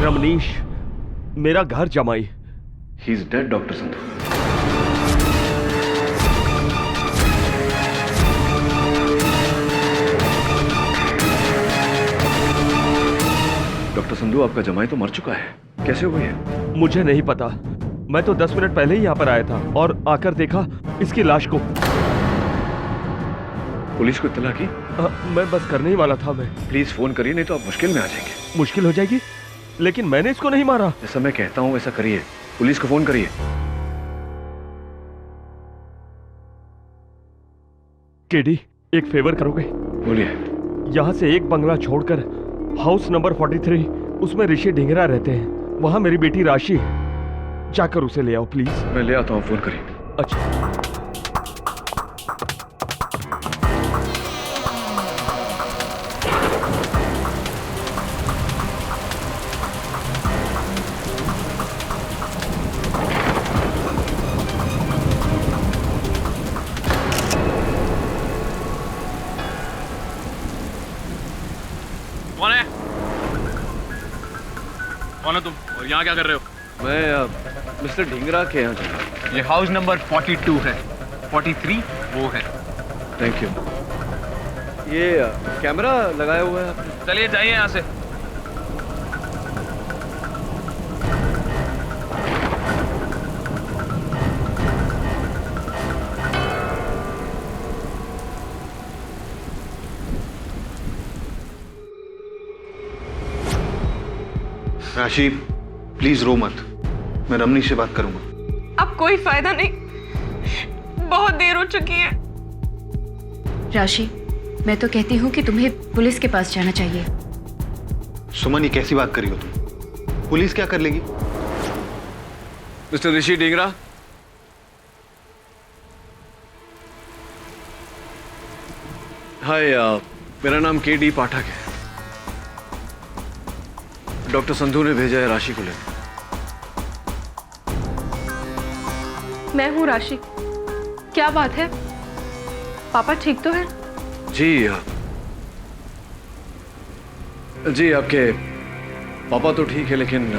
रमनीश, मेरा घर जमाई। He is dead doctor Sandhu. Doctor Sandhu, आपका जमाई तो मर चुका है। कैसे हुई है? मुझे नहीं पता। मैं तो 10 मिनट पहले ही यहाँ पर आया था और आकर देखा इसकी लाश को। पुलिस को इत्तला की? मैं बस करने ही वाला था। मैं प्लीज फोन करिए, नहीं तो आप मुश्किल में आ जाएंगे। मुश्किल हो जाएगी? लेकिन मैंने इसको नहीं मारा। जैसा मैं कहता हूं वैसा करिए, पुलिस को फोन करिए। केडी, एक फेवर करोगे? बोलिए। यहाँ से एक बंगला छोड़कर हाउस नंबर 43, उसमें ऋषि ढिंगरा रहते हैं। वहां मेरी बेटी राशि है। जाकर उसे ले आओ प्लीज। मैं ले आता हूँ, फोन करिए। अच्छा। कौन है तुम और यहाँ क्या कर रहे हो? मैं मिस्टर ढिंगरा के यहाँ जा। ये हाउस नंबर 42 है, 43 वो है। Thank you. ये कैमरा लगाया हुआ है? चलिए जाइए यहाँ से। राशि, प्लीज रो मत। मैं रमनी से बात करूंगा। अब कोई फायदा नहीं, बहुत देर हो चुकी है। राशि, मैं तो कहती हूँ कि तुम्हें पुलिस के पास जाना चाहिए। सुमन, ये कैसी बात करी हो तुम? पुलिस क्या कर लेगी? मिस्टर ऋषि ढिंगरा, हाय, मेरा नाम केडी पाठक है। डॉक्टर संधू ने भेजा है राशि को लेकर। मैं हूँ राशि। क्या बात है? पापा ठीक तो है? जी जी, आपके पापा तो ठीक है, लेकिन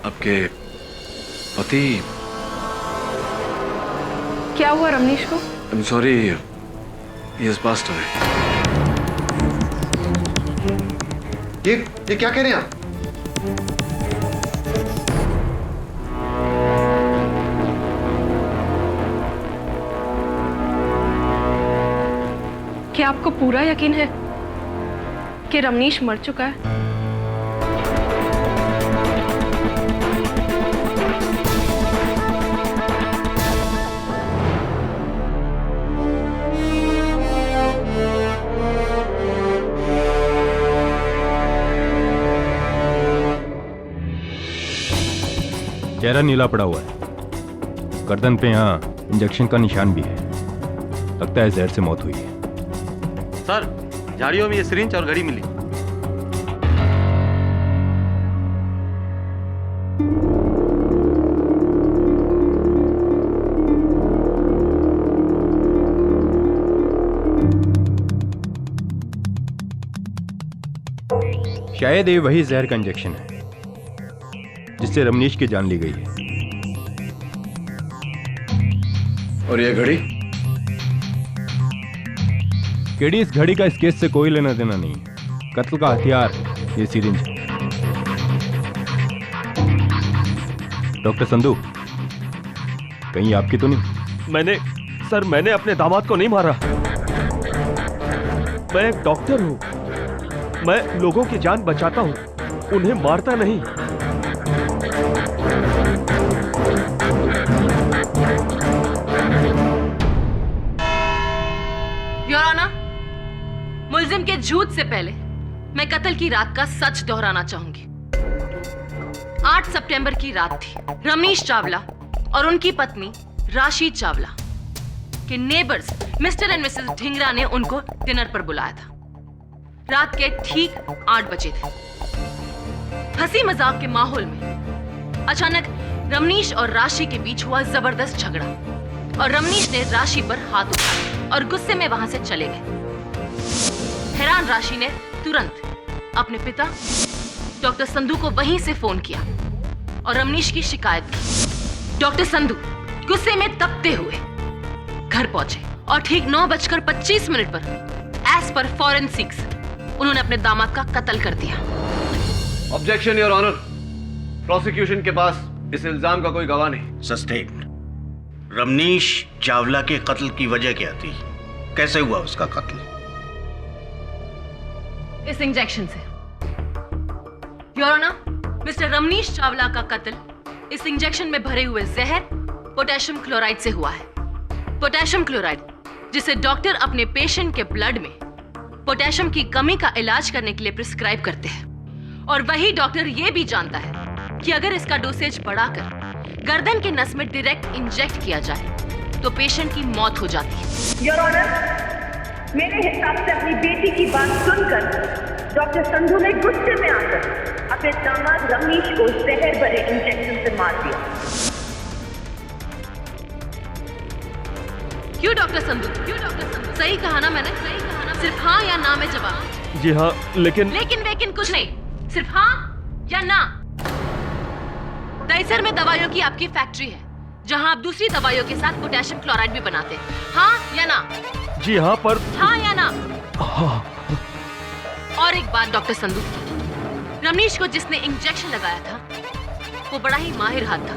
आपके पति। क्या हुआ रमनीश को? I am sorry, he has passed away. ये क्या कह रहे हैं आप? क्या आपको पूरा यकीन है कि रमनीश मर चुका है? चेहरा नीला पड़ा हुआ है, गर्दन पे यहाँ इंजेक्शन का निशान भी है। लगता है जहर से मौत हुई है। सर, झाड़ियों में ये सिरिंज और घड़ी मिली। शायद ये वही जहर का इंजेक्शन है जिससे रमनीश की जान ली गई है। और ये घड़ी? केडी, इस घड़ी का इस केस से कोई लेना देना नहीं है। कत्ल का हथियार ये सिरिंज है। डॉक्टर संधू, कहीं आपकी तो नहीं? मैंने अपने दामाद को नहीं मारा। मैं एक डॉक्टर हूं। मैं लोगों की जान बचाता हूं, उन्हें मारता नहीं। योर ऑनर, मुल्जिम के झूठ से पहले मैं कत्ल की रात का सच दोहराना चाहूंगी। 8 सितंबर की रात थी। रमनीश चावला और उनकी पत्नी राशि चावला के neighbours mister and Mrs Dhingra ने उनको डिनर पर बुलाया था। रात के ठीक 8 बजे थे। हंसी मजाक के माहौल में अचानक रमनीश और राशि के बीच हुआ जबरदस्त झगड़ा और रमनीश ने राशि पर हाथ उठाया और गुस्से में वहां से चले गए। हैरान राशि ने तुरंत अपने पिता डॉक्टर संधू को वहीं से फोन किया और रमनीश की शिकायत की। डॉक्टर संधू गुस्से में तपते हुए घर पहुंचे और ठीक 9:25 पर एज पर फॉरेंसिक्स उन्होंने अपने दामाद का कत्ल कर दिया। Objection your honour. प्रोसिक्यूशन के पास इस इल्जाम का कोई गवाह नहीं। सस्टेन। रमनीश चावला के कत्ल की वजह क्या थी? कैसे हुआ उसका कत्ल? इस इंजेक्शन से। Your honour, mister Ramnish Chawla का कत्ल इस इंजेक्शन में भरे हुए जहर पोटेशियम क्लोराइड से हुआ है। पोटेशियम क्लोराइड जिसे डॉक्टर अपने पेशेंट के ब्लड में पोटेशियम की कमी का इलाज करने के लिए प्रिस्क्राइब करते हैं और वही डॉक्टर ये भी जानता है कि अगर इसका डोसेज बढ़ाकर गर्दन के नस में डायरेक्ट इंजेक्ट किया जाए तो पेशेंट की मौत हो जाती है। योर ऑनर, मेरे हिसाब से अपनी बेटी की बात सुनकर डॉक्टर संधू ने गुस्से में आकर अपने दामाद रमनीश को जहर भरे इंजेक्शन से मार दिया। क्यों डॉक्टर संधू? सही कहा ना मैंने? सिर्फ हाँ या ना में जवाब। जी हाँ, लेकिन कुछ नहीं, सिर्फ हाँ या ना। दहीसर में दवाइयों की आपकी फैक्ट्री है जहां आप दूसरी दवाइयों के साथ पोटेशियम क्लोराइड भी बनाते हैं। हाँ या ना? जी हाँ, पर हाँ या ना? हाँ। और एक बात डॉक्टर संधू, रमनीश को जिसने इंजेक्शन लगाया था वो बड़ा ही माहिर हाथ था।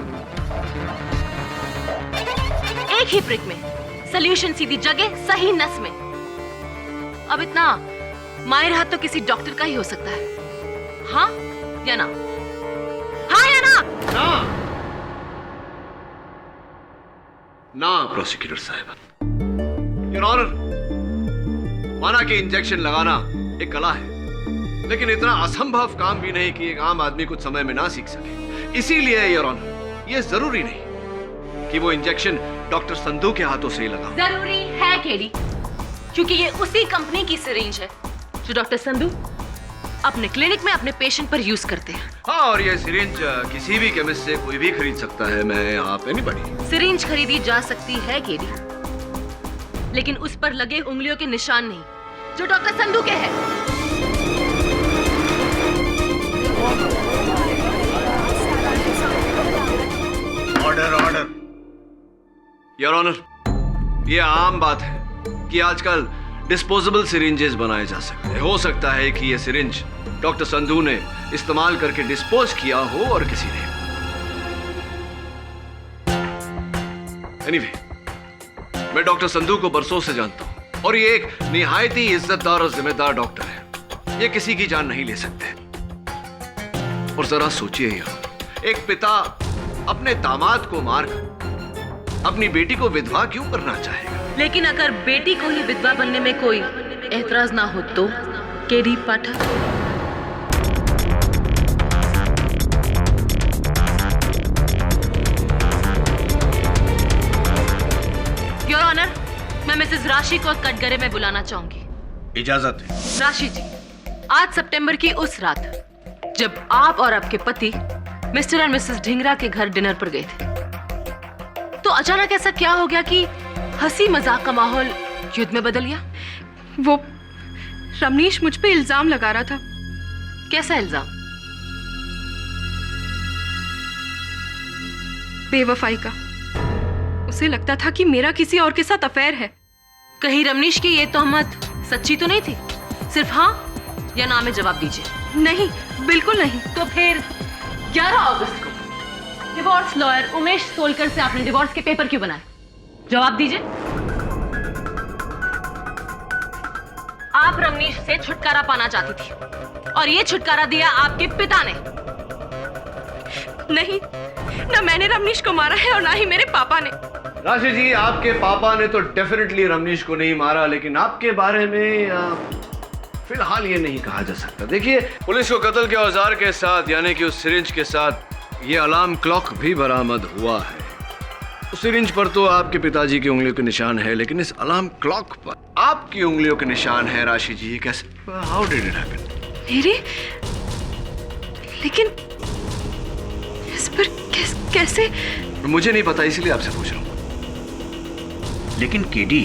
एक ही प्रिक में सॉल्यूशन सीधी जगह सही नस में। अब इतना माहिर हाथ तो किसी डॉक्टर का ही हो सकता है। हाँ या ना? हाँ या ना? ना प्रोसिक्यूटर साहब। योर ऑनर, माना कि इंजेक्शन लगाना एक कला है, लेकिन इतना असंभव काम भी नहीं कि एक आम आदमी कुछ समय में ना सीख सके। इसीलिए योर ऑनर, ये जरूरी नहीं कि वो इंजेक्शन डॉक्टर संधू के हाथों से ही लगा। जरूरी है केडी, क्योंकि ये उसी कंपनी की सिरिंज है जो डॉक्टर संधू अपने क्लिनिक में अपने पेशेंट पर यूज करते हैं। हाँ, और ये सिरिंज किसी भी केमिस्ट से कोई भी खरीद सकता है। मैं आप एनीबॉडी। सिरिंज खरीदी जा सकती है केडी, लेकिन उस पर लगे उंगलियों के निशान नहीं जो डॉक्टर संधू के हैं। Order order. योर ऑनर, ये आम बात है कि आजकल डिस्पोजेबल सिरिंजेस बनाए जा सकते हैं। हो सकता है कि ये सिरिंज डॉक्टर संधू ने इस्तेमाल करके डिस्पोज किया हो और किसी ने। एनीवे, मैं डॉक्टर संधू को बरसों से जानता हूं और ये एक निहायत ही इज्जतदार और जिम्मेदार डॉक्टर है। ये किसी की जान नहीं ले सकते। और जरा सोचिए यार, एक पिता अपने दामाद को मारकर अपनी बेटी को विधवा क्यों करना चाहेगा? लेकिन अगर बेटी को ही विधवा बनने में कोई एतराज ना हो तो? KD Pathak. योर ऑनर, मैं मिसेस राशि को कटघरे में बुलाना चाहूंगी। इजाजत है। राशि जी, आज सितंबर की उस रात जब आप और आपके पति मिस्टर और मिसेस ढिंगरा के घर डिनर पर गए थे, तो अचानक ऐसा क्या हो गया कि हंसी मजाक का माहौल युद्ध में बदल गया? वो रमनीश मुझ पे इल्जाम लगा रहा था। कैसा इल्जाम? बेवफाई का। उसे लगता था कि मेरा किसी और के साथ अफेयर है। कहीं रमनीश की ये तोहमत सच्ची तो नहीं थी? सिर्फ हाँ या ना में जवाब दीजिए। नहीं, बिल्कुल नहीं। तो फिर 11 अगस्त को डिवोर्स लॉयर उमेश सोलकर से आपने डिवोर्स के पेपर क्यों बनाए? जवाब दीजिए। आप रमनीश से छुटकारा पाना चाहती थी और ये छुटकारा दिया आपके पिता ने। नहीं, ना मैंने रमनीश को मारा है और ना ही मेरे पापा ने। राशि जी, आपके पापा ने तो डेफिनेटली रमनीश को नहीं मारा, लेकिन आपके बारे में फिलहाल ये नहीं कहा जा सकता। देखिए, पुलिस को कत्ल के औजार के साथ यानी कि उस सिरिंज के साथ ये अलार्म क्लॉक भी बरामद हुआ है। उस सिरिंज पर तो आपके पिताजी की उंगलियों के निशान है, लेकिन इस अलार्म क्लॉक पर आपकी उंगलियों के निशान है। राशि जी, ये कैसे? How did it happen? मेरे? लेकिन इस पर कैसे? मुझे नहीं पता, इसीलिए आपसे पूछ रहा हूँ। लेकिन केडी,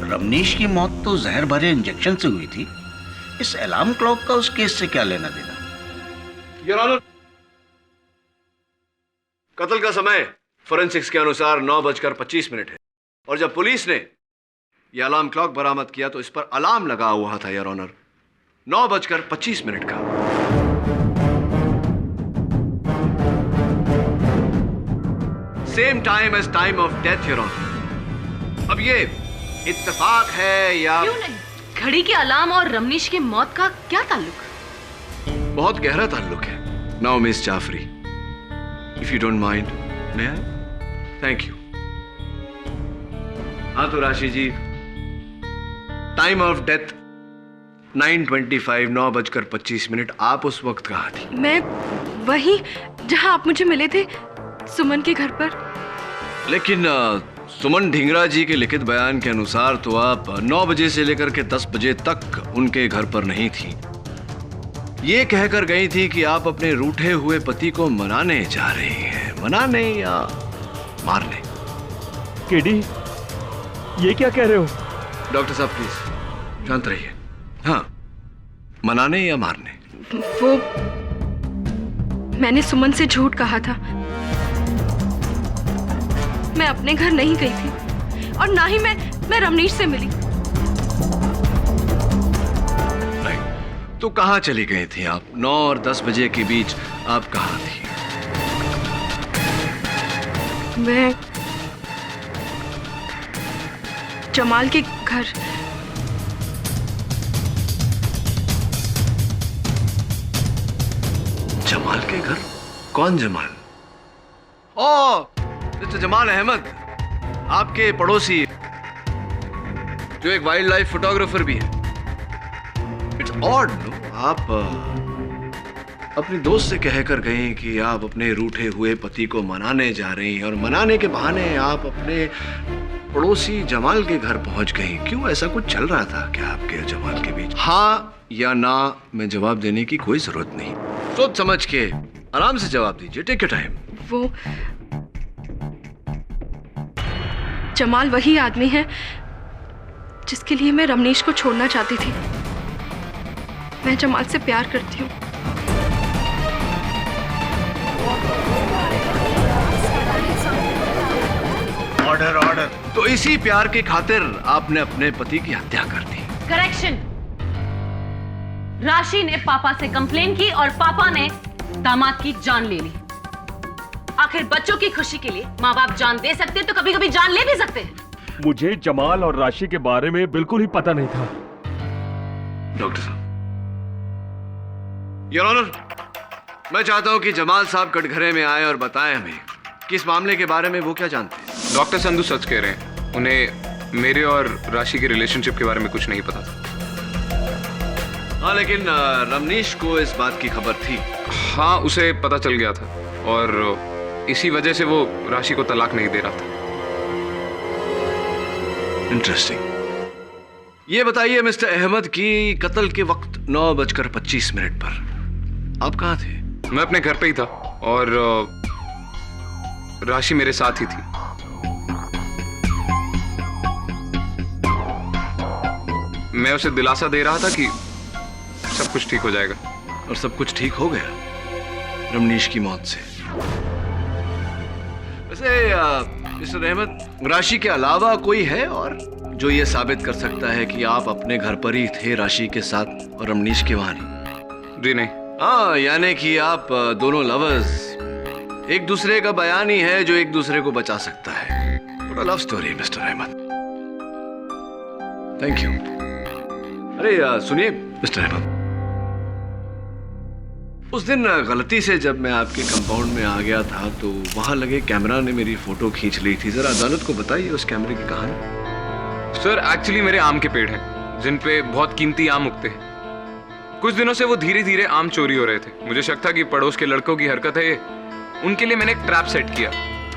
रमनीश की मौत तो जहर भरे इंजेक्शन से हुई थी। इस अलार्म क्लॉक का उस केस से क्या लेना देना? योर ऑनर, कत्ल का समय फोरेंसिक्स के अनुसार 9:25 है और जब पुलिस ने यह अलार्म क्लॉक बरामद किया तो इस पर अलार्म लगा हुआ था योर ऑनर 9:25 का। Same time as time of death your honour. अब ये इत्तेफाक है या? क्यों नहीं? घड़ी के अलार्म और रमनीश की मौत का क्या ताल्लुक? बहुत गहरा ताल्लुक है। Now miss Jafri, if you don't mind, may I? Thank you. हाँ तो राशि जी, टाइम ऑफ डेथ 9:25, 9:25। आप उस वक्त कहाँ थी? मैं वहीं जहां आप मुझे मिले थे, सुमन के घर पर। लेकिन सुमन ढिंगरा जी के लिखित बयान के अनुसार तो आप 9 बजे से लेकर के 10 बजे तक उनके घर पर नहीं थी। ये कहकर गई थी कि आप अपने रूठे हुए पति को मनाने जा रही हैं। मनाने या मारने? केडी, ये क्या कह रहे हो? डॉक्टर साहब प्लीज शांत रहिए। हाँ, मनाने या मारने? वो मैंने सुमन से झूठ कहा था। मैं अपने घर नहीं गई थी और ना ही मैं रमनीश से मिली। तो कहाँ चली गई थी आप? 9 और 10 बजे के बीच आप कहाँ थी? मैं जमाल के घर। जमाल के घर? कौन जमाल? ओ, मिस्टर जमाल अहमद, आपके पड़ोसी जो एक वाइल्ड लाइफ फोटोग्राफर भी है। इट्स ऑड नो, आप अपनी दोस्त से कहकर गए कि आप अपने रूठे हुए पति को मनाने जा रही हैं और मनाने के बहाने आप अपने पड़ोसी जमाल के घर पहुंच गई। क्यों, ऐसा कुछ चल रहा था क्या आपके जमाल के बीच? हाँ या ना में जवाब देने की कोई जरूरत नहीं। सोच समझ के आराम से जवाब दीजिए। Take your time. वो जमाल वही आदमी है जिसके लिए मैं रमनीश को छोड़ना चाहती थी। मैं जमाल से प्यार करती हूँ। Order order. तो इसी प्यार की खातिर आपने अपने पति की हत्या कर दी। करेक्शन। राशि ने पापा से कंप्लेन की और पापा ने दामाद की जान ले ली। आखिर बच्चों की खुशी के लिए माँ बाप जान दे सकते हैं तो कभी कभी जान ले भी सकते हैं। मुझे जमाल और राशि के बारे में बिल्कुल ही पता नहीं था। डॉक्टर साहब, योर ऑनर, मैं चाहता हूं कि जमाल साहब कटघरे में आए और बताएं हमें कि इस मामले के बारे में वो क्या जानते हैं। डॉक्टर संधू सच कह रहे हैं। उन्हें मेरे और राशि के रिलेशनशिप के बारे में कुछ नहीं पता था। हाँ, लेकिन रमनीश को इस बात की खबर थी। हाँ, उसे पता चल गया था और इसी वजह से वो राशि को तलाक नहीं दे रहा था। इंटरेस्टिंग। ये बताइए मिस्टर अहमद की कत्ल के वक्त 9:25 पर आप कहाँ थे? मैं अपने घर पे ही था और राशि मेरे साथ ही थी। मैं उसे दिलासा दे रहा था कि सब कुछ ठीक हो जाएगा। और सब कुछ ठीक हो गया रमनीश की मौत से। वैसे मिस्टर अहमद, राशि के अलावा कोई है और जो ये साबित कर सकता है कि आप अपने घर पर ही थे राशि के साथ और रमनीश के वहां नहीं? जी नहीं। हाँ, यानी कि आप दोनों लवर्स, एक दूसरे का बयान ही है जो एक दूसरे को बचा सकता है। पूरा love story mister Ahmed. Thank you. अरे सुनिए मिस्टर अहमद, उस दिन गलती से जब मैं आपके कंपाउंड में आ गया था तो वहां लगे कैमरा ने मेरी फोटो खींच ली थी। जरा अदालत को बताइए उस कैमरे की कहानी। सर, एक्चुअली मेरे आम के पेड़ हैं जिन पे बहुत कीमती आम उगते हैं। कुछ दिनों से वो धीरे धीरे आम चोरी हो रहे थे। मुझे शक था कि पड़ोस के लड़कों की हरकत है ये। उनके लिए मैंने एक ट्रैप सेट किया।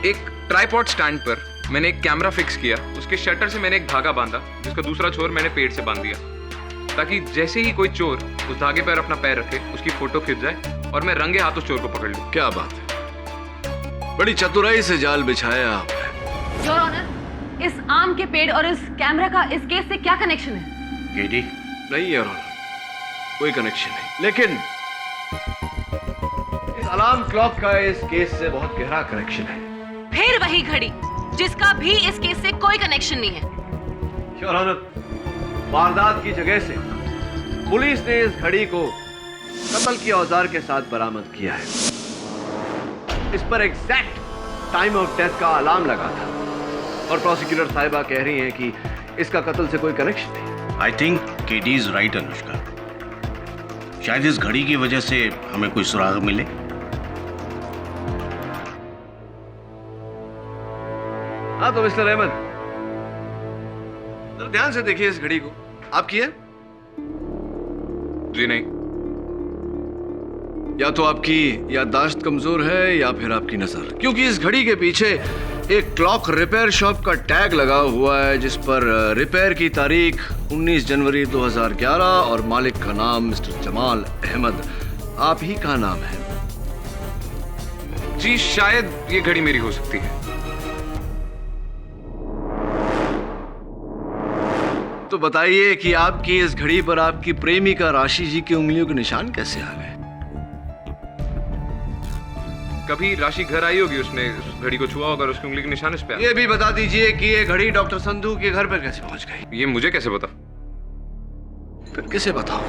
एक ट्राइपॉड स्टैंड पर मैंने एक कैमरा फिक्स किया। उसके शटर से मैंने एक धागा बांधा, जिसका दूसरा छोर मैंने पेड़ से बांध दिया, ताकि जैसे ही कोई चोर उस धागे पर अपना पैर रखे उसकी फोटो खिंच जाए और मैं रंगे हाथ उस चोर को पकड़ लूं। क्या बात है, बड़ी चतुराई से जाल बिछाया आपने। योर ऑनर, इस आम के पेड़ और इस कैमरा का इस केस से क्या कनेक्शन है? केडी, नहीं योर ऑनर, कोई कनेक्शन नहीं। लेकिन इस अलार्म क्लॉक का इस केस से बहुत गहरा कनेक्शन है। फिर वही घड़ी जिसका भी इस केस से कोई कनेक्शन नहीं है। योर ऑनर, वारदात की जगह से पुलिस ने इस घड़ी को कत्ल के औजार के साथ बरामद किया है। इस पर एग्जैक्ट टाइम ऑफ डेथ का अलार्म लगा था और प्रोसिक्यूटर साहिबा कह रही हैं कि इसका कत्ल से कोई कनेक्शन नहीं। I think KD is right Anushka. शायद इस घड़ी की वजह से हमें कोई सुराग मिले। हाँ तो मिस्टर अहमद, जरा ध्यान से देखिए इस घड़ी को। आपकी है? जी नहीं। या तो आपकी याददाश्त कमजोर है या फिर आपकी नजर, क्योंकि इस घड़ी के पीछे एक क्लॉक रिपेयर शॉप का टैग लगा हुआ है जिस पर रिपेयर की तारीख 19 जनवरी 2011 और मालिक का नाम मिस्टर जमाल अहमद आप ही का नाम है। जी, शायद ये घड़ी मेरी हो सकती है। तो बताइए कि आपकी इस घड़ी पर आपकी प्रेमिका राशि जी की उंगलियों के निशान कैसे आ गए? कभी राशि घर आई होगी, उसने उस घड़ी को छुआ होगा और उसकी उंगली के निशान इस पे। ये भी बता दीजिए कि ये घड़ी डॉक्टर संधू के घर पर कैसे पहुंच गई? ये मुझे कैसे पता? फिर किसे बताओ?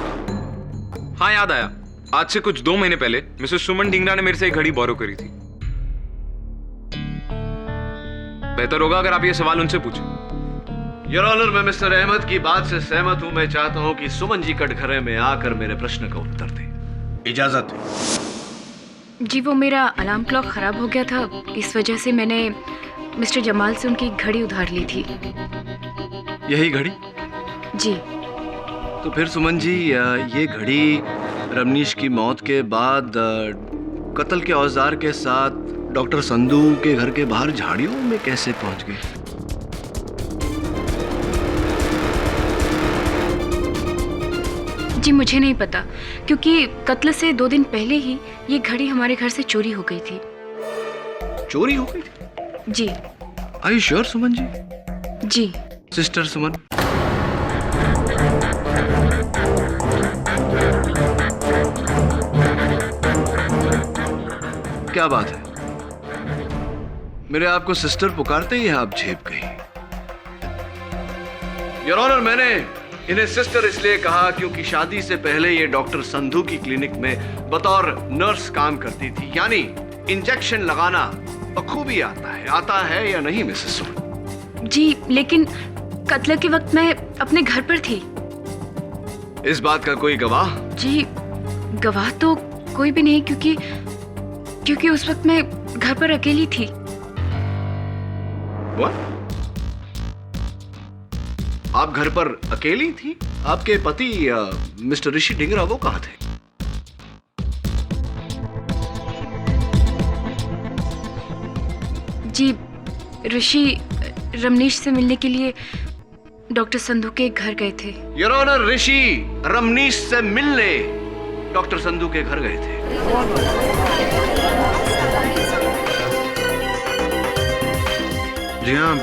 हाँ, याद आया। आज से कुछ 2 महीने पहले मिसेस सुमन ढींगरा ने मेरे से एक घड़ी बोरो करी थी। बेहतर होगा अगर आप ये सवाल उनसे पूछें। योर ऑनर, मैं मिस्टर अहमद की बात से सहमत हूं। मैं चाहता हूं कि सुमन जी कटघरे में आकर मेरे प्रश्न का उत्तर दें। इजाजत है। जी, वो मेरा अलार्म क्लॉक खराब हो गया था, इस वजह से मैंने मिस्टर जमाल से उनकी घड़ी उधार ली थी। यही घड़ी? जी। तो फिर सुमन जी, ये घड़ी रमनीश की मौत के बाद कत्ल के औजार के साथ डॉक्टर संधू के घर के बाहर झाड़ियों में कैसे पहुंच गई? जी, मुझे नहीं पता, क्योंकि कत्ल से 2 दिन पहले ही ये घड़ी हमारे घर से चोरी हो गई थी। चोरी हो गई थी? जी। Are you sure Suman ji? जी। सिस्टर सुमन, क्या बात है? मेरे आपको सिस्टर पुकारते ही आप झेप गई। योर ऑनर, मैंने इन्हें सिस्टर इसलिए कहा क्योंकि शादी से पहले ये डॉक्टर संधू की क्लिनिक में बतौर नर्स काम करती थी। यानी इंजेक्शन लगाना बखूबी आता है या नहीं मिसेस सुमन? जी, लेकिन कत्ल के वक्त मैं अपने घर पर थी। इस बात का कोई गवाह? जी, गवाह तो कोई भी नहीं, क्योंकि उस वक्त मैं घर पर अकेली थी। What? आप घर पर अकेली थी? आपके पति मिस्टर ऋषि ढींगरा वो कहाँ थे? जी, ऋषि रमनीश से मिलने के लिए डॉक्टर संधू के घर गए थे। योर ऑनर, ऋषि रमनीश से मिलने डॉक्टर संधू के घर गए थे। जी हाँ,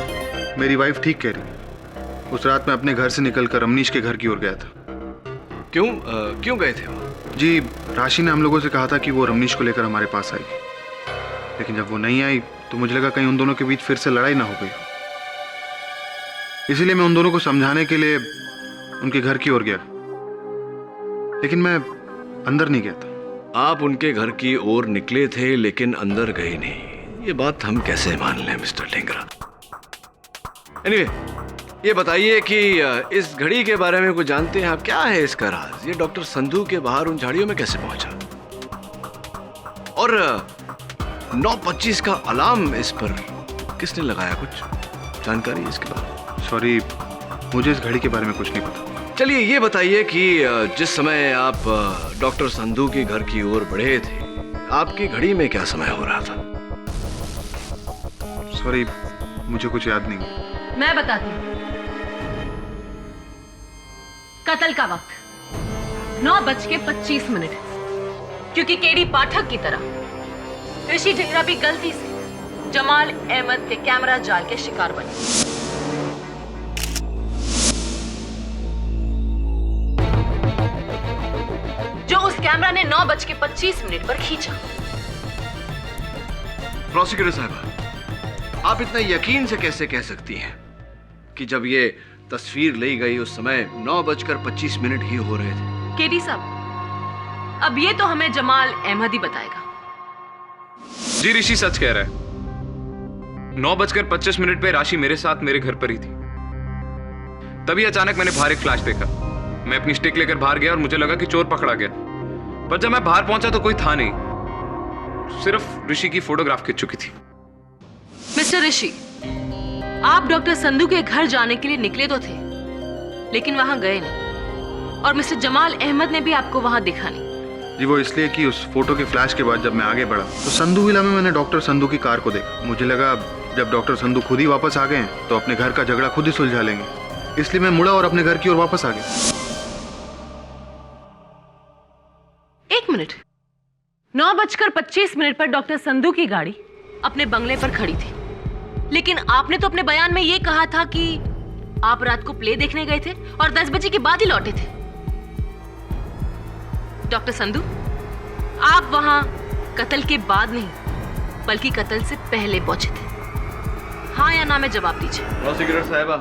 मेरी वाइफ ठीक कह रही। उस रात मैं अपने घर से निकलकर रमनीश के घर की ओर गया था। क्यों गए थे वो? जी, राशि ने हम लोगों से कहा था कि वो रमनीश को लेकर हमारे पास आएगी, लेकिन जब वो नहीं आई तो मुझे लगा कहीं उन दोनों के बीच फिर से लड़ाई ना हो गई। इसीलिए मैं उन दोनों को समझाने के लिए उनके घर की ओर गया, लेकिन मैं अंदर नहीं गया था। आप उनके घर की ओर निकले थे लेकिन अंदर गए नहीं, ये बात हम कैसे मान लें मिस्टर ढींगरा? एनीवे, ये बताइए कि इस घड़ी के बारे में कुछ जानते हैं आप? क्या है इसका राज? ये डॉक्टर संधू के बाहर उन झाड़ियों में कैसे पहुंचा? और 9:25 का अलार्म इस पर किसने लगाया? कुछ जानकारी इसके बारे? सॉरी, मुझे इस घड़ी के बारे में कुछ नहीं पता। चलिए ये बताइए कि जिस समय आप डॉक्टर संधू के घर की ओर बढ़े थे, आपकी घड़ी में क्या समय हो रहा था? सॉरी, मुझे कुछ याद नहीं। मैं बताती हूँ। कत्ल का वक्त 9:25, क्योंकि केडी पाठक की तरह ऋषि ढींगरा भी गलती से जमाल अहमद के कैमरा जाल के शिकार बने। जो उस कैमरा ने 9:25 पर खींचा। प्रोसिक्यूटर साहब, आप इतना यकीन से कैसे कह सकती हैं कि जब ये तस्वीर ली गई उस समय 9:25 ही हो रहे थे? केडी साहब, अब ये तो हमें जमाल अहमद ही बताएगा। जी, ऋषि सच कह रहा है। 9:25 पे राशि मेरे साथ मेरे घर पर ही थी। तभी अचानक मैंने बाहर एक फ्लैश देखा। मैं अपनी स्टिक लेकर बाहर गया और मुझे लगा कि चोर पकड़ा गया, पर जब मैं बाहर पहुंचा तो कोई था नहीं, सिर्फ ऋषि की फोटोग्राफ खिंच चुकी थी। मिस्टर ऋषि, आप डॉक्टर संधू के घर जाने के लिए निकले तो थे, लेकिन वहां गए नहीं, और मिस्टर जमाल अहमद ने भी आपको वहां दिखा नहीं। जी, वो इसलिए कि उस फोटो के फ्लैश के बाद जब मैं आगे बढ़ा तो संधू विला में मैंने डॉक्टर संधू की कार को देखा। मुझे लगा जब डॉक्टर संधू खुद ही वापस आ गए हैं तो अपने घर का झगड़ा खुद ही सुलझा लेंगे, इसलिए मैं मुड़ा और अपने घर की ओर वापस आ गया। 1 मिनट, 9:25 पर डॉक्टर संधू की गाड़ी अपने बंगले पर खड़ी थी, लेकिन आपने तो अपने बयान में ये कहा था कि आप रात को प्ले देखने गए थे और 10 बजे के बाद ही लौटे थे। डॉक्टर संधू, आप वहां कत्ल के बाद नहीं बल्कि कत्ल से पहले पहुंचे थे। हाँ या ना में जवाब दीजिए। प्रोसिक्यूटर साहिबा,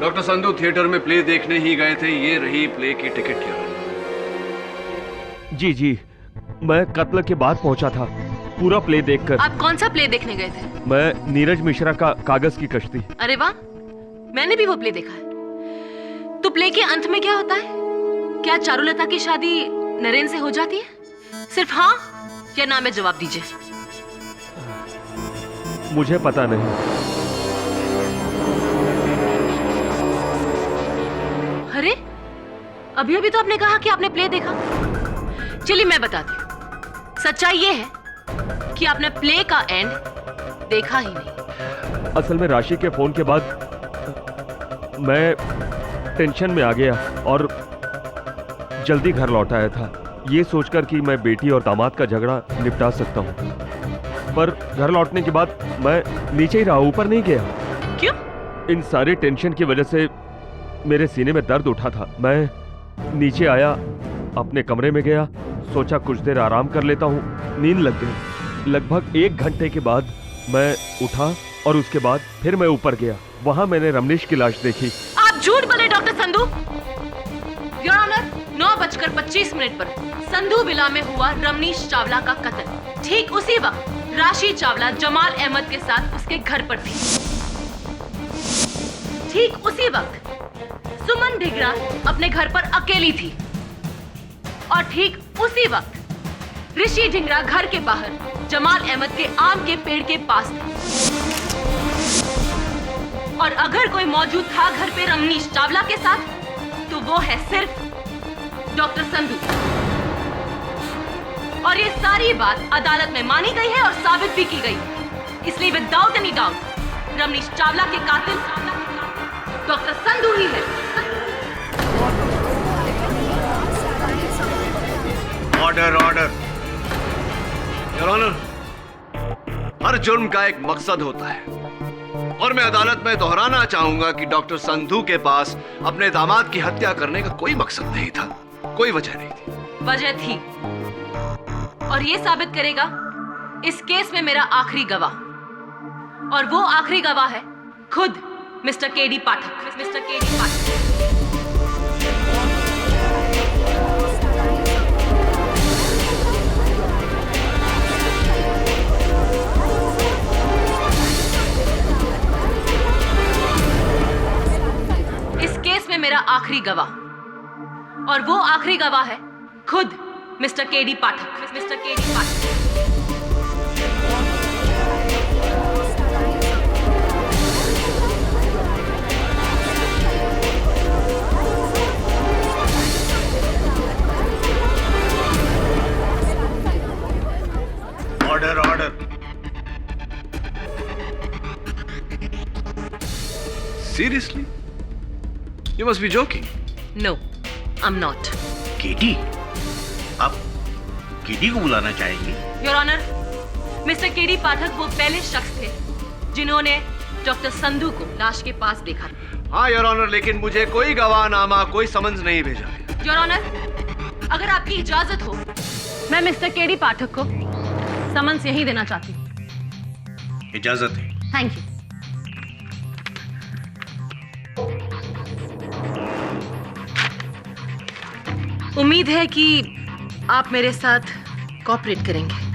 डॉक्टर संधू थिएटर में प्ले देखने ही गए थे, ये रही प्ले की टिकट की। जी जी, मैं कत्ल के बाद पहुंचा था, पूरा प्ले देखकर। आप कौन सा प्ले देखने गए थे? मैं नीरज मिश्रा का कागज की कश्ती। अरे वाह, मैंने भी वो प्ले देखा है। तो प्ले के अंत में क्या होता है? क्या चारुलता की शादी नरेन से हो जाती है? सिर्फ हाँ या ना में जवाब दीजिए। मुझे पता नहीं। अरे, अभी अभी तो आपने कहा कि आपने प्ले देखा। चलिए मैं बताती हूँ। सच्चाई ये है कि आपने प्ले का एंड देखा ही नहीं। असल में राशि के फोन के बाद मैं टेंशन में आ गया और जल्दी घर लौट आया था, ये सोचकर कि मैं बेटी और दामाद का झगड़ा निपटा सकता हूँ। पर घर लौटने के बाद मैं नीचे ही रहा, ऊपर नहीं गया। क्यों? इन सारे टेंशन की वजह से मेरे सीने में दर्द उठा था। मैं नीचे आया, अपने कमरे में गया, सोचा कुछ देर आराम कर लेता हूँ। नींद लग गई। लगभग 1 घंटे के बाद मैं उठा और उसके बाद फिर मैं ऊपर गया। वहां मैंने रमनीश की लाश देखी। आप झूठ बोले डॉक्टर संधू। योर ऑनर, 9:25 पर संधू विला में हुआ रमनीश चावला का कत्ल। ठीक उसी वक्त राशि चावला जमाल अहमद के साथ उसके घर पर थी। ठीक उसी वक्त सुमन ढींगरा अपने घर पर अकेली थी, और ठीक उसी वक्त ऋषि ढींगरा घर के बाहर जमाल अहमद के आम के पेड़ के पास था। और अगर कोई मौजूद था घर पे रमनीश चावला के साथ, तो वो है सिर्फ डॉक्टर संधू। और ये सारी बात अदालत में मानी गई है और साबित भी की गई। इसलिए without any doubt Ramnish Chawla के कातिल डॉक्टर संधू ही है। Order order. योर ऑनर, हर जुर्म का एक मकसद होता है और मैं अदालत में दोहराना चाहूंगा कि डॉक्टर संधू के पास अपने दामाद की हत्या करने का कोई मकसद नहीं था, कोई वजह नहीं थी। वजह थी और ये साबित करेगा इस केस में मेरा आखिरी गवाह, और वो आखिरी गवाह है खुद मिस्टर केडी पाठक। मिस्टर केडी पाठक। इस केस में मेरा आखिरी गवाह, और वो आखिरी गवाह है खुद mister KD Pathak. Mister KD Pathak. Order order. Seriously? You must be joking. No, I'm not. KD? आप केडी को बुलाना चाहेंगे? योर ऑनर, मिस्टर केडी पाठक वो पहले शख्स थे जिन्होंने डॉक्टर संधू को लाश के पास देखा। हाँ योर ऑनर, लेकिन मुझे कोई गवाहनामा, कोई समन्स नहीं भेजा है। योर ऑनर, अगर आपकी इजाजत हो, मैं मिस्टर केडी पाठक को समन्स यहीं देना चाहती हूँ। इजाजत है। Thank you. उम्मीद है कि आप मेरे साथ कोऑपरेट करेंगे।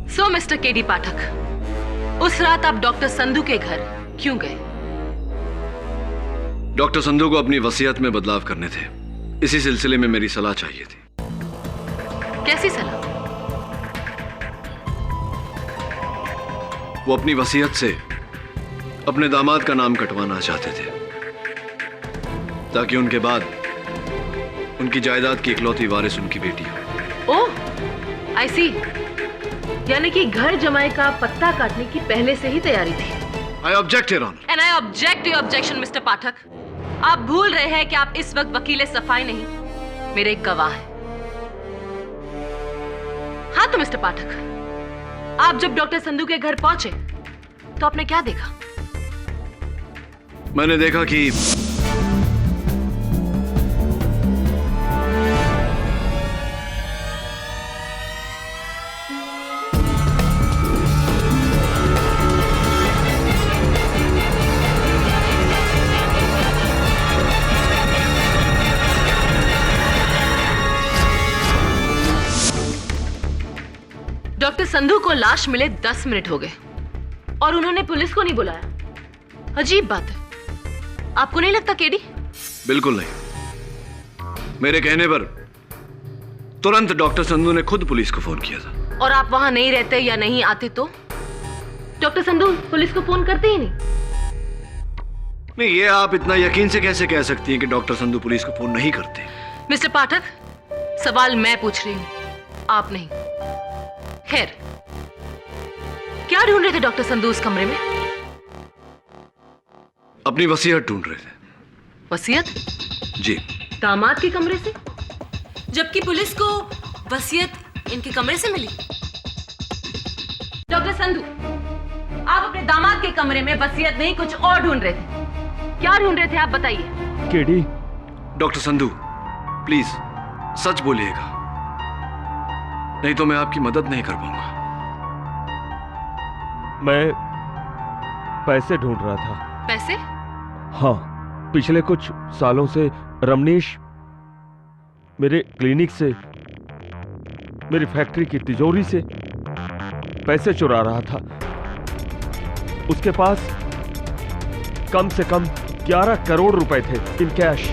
सो मिस्टर केडी पाठक, उस रात आप डॉक्टर संधू के घर क्यों गए? डॉक्टर संधू को अपनी वसीयत में बदलाव करने थे, इसी सिलसिले में मेरी सलाह चाहिए थी। कैसी सलाह? वो अपनी वसीयत से अपने दामाद का नाम कटवाना चाहते थे ताकि उनके बाद उनकी जायदाद की इकलौती वारिस उनकी बेटी हो। ओह, आई सी। यानी कि घर जमाई का पत्ता काटने की पहले से ही तैयारी थी। I object, Your Honor. And I object to your objection, Mr. पाठक। आप भूल रहे हैं कि आप इस वक्त वकील सफाई नहीं, मेरे एक गवाह हैं। हाँ तो मिस्टर पाठक, आप जब डॉक्टर संधू के घर पहुंचे तो आपने क्या देखा? मैंने देखा कि डॉक्टर संधू को लाश मिले 10 मिनट हो गए और उन्होंने पुलिस को नहीं बुलाया। अजीब बात है, आपको नहीं लगता केडी? बिल्कुल नहीं। मेरे कहने पर तुरंत डॉक्टर संधू ने खुद पुलिस को फोन किया था। और आप वहां नहीं रहते या नहीं आते तो डॉक्टर संधू पुलिस को फोन करते ही नहीं? नहीं, ये आप इतना यकीन से कैसे कह सकती हैं कि डॉक्टर संधू पुलिस को फोन नहीं करते? मिस्टर पाठक, सवाल मैं पूछ रही हूं, आप नहीं। खैर, क्या ढूंढ रहे थे डॉक्टर संधू उस कमरे में? अपनी वसीयत ढूंढ रहे थे। वसीयत? जी। दामाद के कमरे से? जबकि पुलिस को वसीयत इनके कमरे से मिली। डॉक्टर संधू, आप अपने दामाद के कमरे में वसीयत नहीं कुछ और ढूंढ रहे थे। क्या ढूंढ रहे थे आप बताइए। केडी। डॉक्टर संधू, प्लीज सच बोलिएगा, नहीं तो मैं आपकी मदद नहीं कर पाऊंगा। मैं पैसे ढूंढ रहा था। पैसे? हाँ, पिछले कुछ सालों से रमनीश मेरे क्लिनिक से, मेरी फैक्ट्री की तिजोरी से पैसे चुरा रहा था। उसके पास कम से कम 11 करोड़ रुपए थे इन कैश।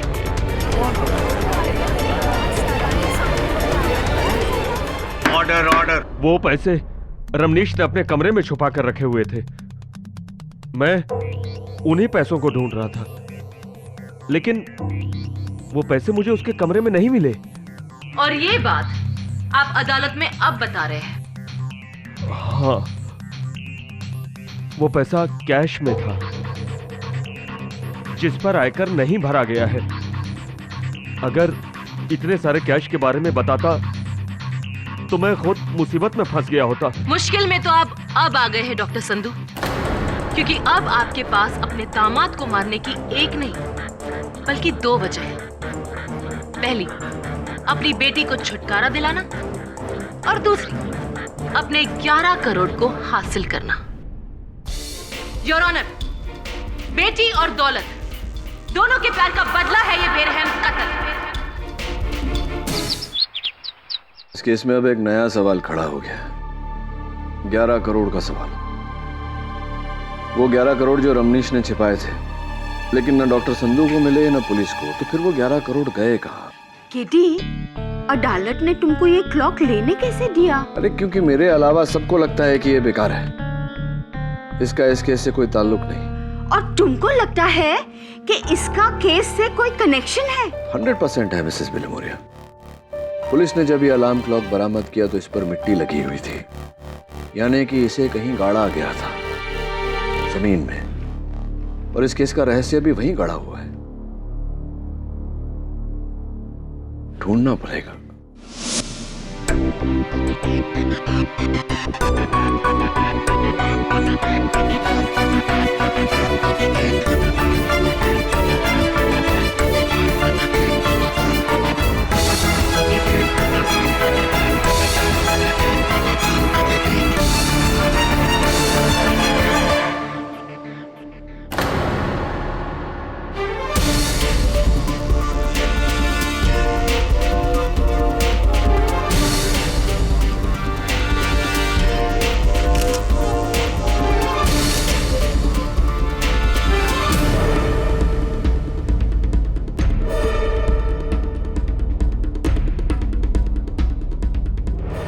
Order order. वो पैसे रमनीश ने अपने कमरे में छुपा कर रखे हुए थे। मैं उन्हीं पैसों को ढूंढ रहा था, लेकिन वो पैसे मुझे उसके कमरे में नहीं मिले। और ये बात आप अदालत में अब बता रहे हैं? हाँ, वो पैसा कैश में था जिस पर आयकर नहीं भरा गया है। अगर इतने सारे कैश के बारे में बताता तो मैं खुद मुसीबत में फंस गया होता। मुश्किल में तो आप अब आ गए हैं डॉक्टर संधू, क्योंकि अब आपके पास अपने दामाद को मारने की एक नहीं बल्कि 2 वजह है। पहली, अपनी बेटी को छुटकारा दिलाना, और दूसरी, अपने 11 करोड़ को हासिल करना। योर ऑनर, बेटी और दौलत दोनों के प्यार का बदला है ये बेरहम कत्ल। इस केस में अब एक नया सवाल खड़ा हो गया, 11 करोड़ का सवाल। वो 11 करोड़ जो रमनीश ने छिपाए थे, लेकिन न डॉक्टर संधू को मिले न पुलिस को, तो फिर वो 11 करोड़ गए कहाँ? किटी, अदालत ने तुमको ये क्लॉक लेने कैसे दिया? अरे क्योंकि मेरे अलावा सबको लगता है कि ये बेकार है, इसका इस केस से कोई ताल्लुक नहीं। और तुमको लगता है कि इसका केस से कोई कनेक्शन है? 100% है मिसेस बिलमोरिया। पुलिस ने जब ये अलार्म क्लॉक बरामद किया तो इस पर मिट्टी लगी हुई थी, यानी कि इसे कहीं गाड़ा गया था जमीन में, और इस केस का रहस्य भी वहीं गड़ा हुआ है। ढूंढना पड़ेगा।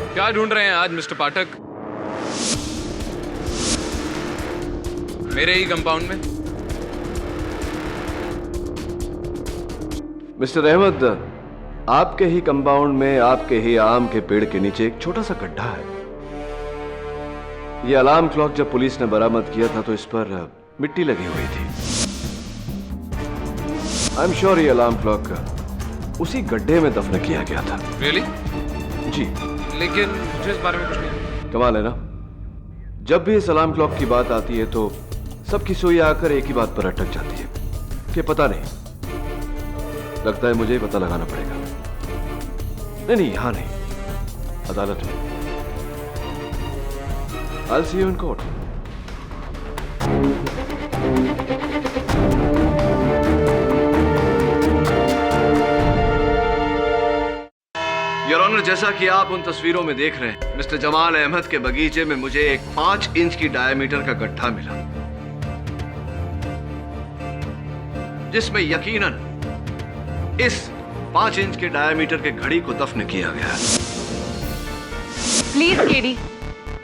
क्या ढूंढ रहे हैं आज मिस्टर पाठक? मेरे ही कंपाउंड में? मिस्टर अहमद, आपके ही कंपाउंड में, आपके ही आम के पेड़ के नीचे एक छोटा सा गड्ढा है। यह अलार्म क्लॉक जब पुलिस ने बरामद किया था तो इस पर मिट्टी लगी हुई थी। आई एम श्योर ये अलार्म क्लॉक उसी गड्ढे में दफन किया गया था। रियली? जी। लेकिन मुझे इस बारे में कुछ नहीं। कमाल है ना, जब भी इस अलार्म क्लॉक की बात आती है तो सबकी सुई आकर एक ही बात पर अटक जाती है कि पता नहीं। लगता है मुझे ही पता लगाना पड़ेगा। नहीं, यहां नहीं, अदालत में। I'll see you in court. Your honour, जैसा कि आप उन तस्वीरों में देख रहे हैं, मिस्टर जमाल अहमद के बगीचे में मुझे एक 5 इंच की डायमीटर का गड्ढा मिला, जिसमें यकीनन इस 5 इंच के डायमीटर के घड़ी को दफन किया गया है। प्लीज केडी,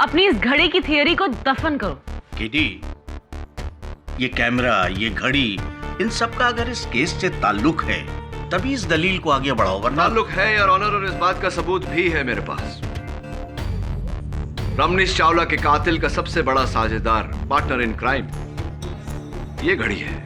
अपनी इस घड़ी की थियरी को दफन करो। केडी, ये कैमरा, ये घड़ी, इन सब का अगर इस केस से ताल्लुक है तभी इस दलील को आगे बढ़ाओ, वरना। ताल्लुक है योर ऑनर, और इस बात का सबूत भी है मेरे पास। रमनीश चावला के कातिल का सबसे बड़ा साझेदार, पार्टनर इन क्राइम, ये घड़ी है।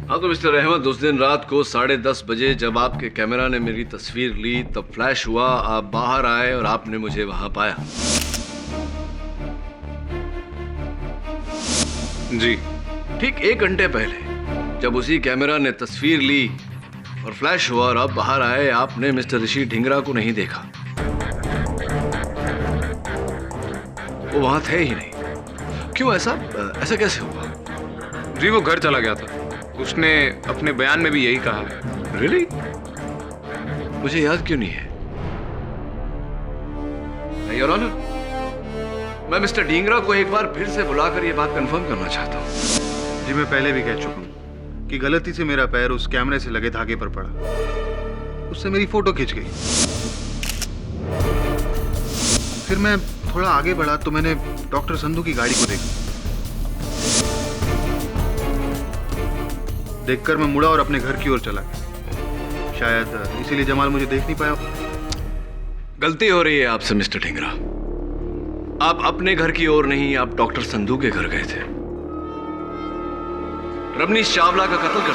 हाँ तो मिस्टर अहमद, उस दिन रात को 10:30 बजे जब आपके कैमरा ने मेरी तस्वीर ली तब फ्लैश हुआ, आप बाहर आए और आपने मुझे वहां पाया। जी। ठीक 1 घंटे पहले जब उसी कैमरा ने तस्वीर ली और फ्लैश हुआ और आप बाहर आए, आपने मिस्टर ऋषि ढींगरा को नहीं देखा। वो वहां थे ही नहीं। क्यों? ऐसा कैसे हुआ? जी, वो घर चला गया था। उसने अपने बयान में भी यही कहा है। रियली? मुझे याद क्यों नहीं है? योर ऑनर, मैं मिस्टर ढींगरा को एक बार फिर से बुलाकर यह बात कंफर्म करना चाहता हूं। जी, मैं पहले भी कह चुका हूं कि गलती से मेरा पैर उस कैमरे से लगे धागे पर पड़ा, उससे मेरी फोटो खिंच गई। फिर मैं थोड़ा आगे बढ़ा तो मैंने डॉक्टर संधू की गाड़ी को देखा। देखकर मैं मुड़ा और अपने घर की ओर चला गया। शायद इसीलिए जमाल मुझे देख नहीं पाया। गलती हो रही है आपसे मिस्टर ढींगरा। आप अपने घर की ओर नहीं, आप डॉक्टर संधू के घर गए थे। रमनीश चावला का कत्ल कर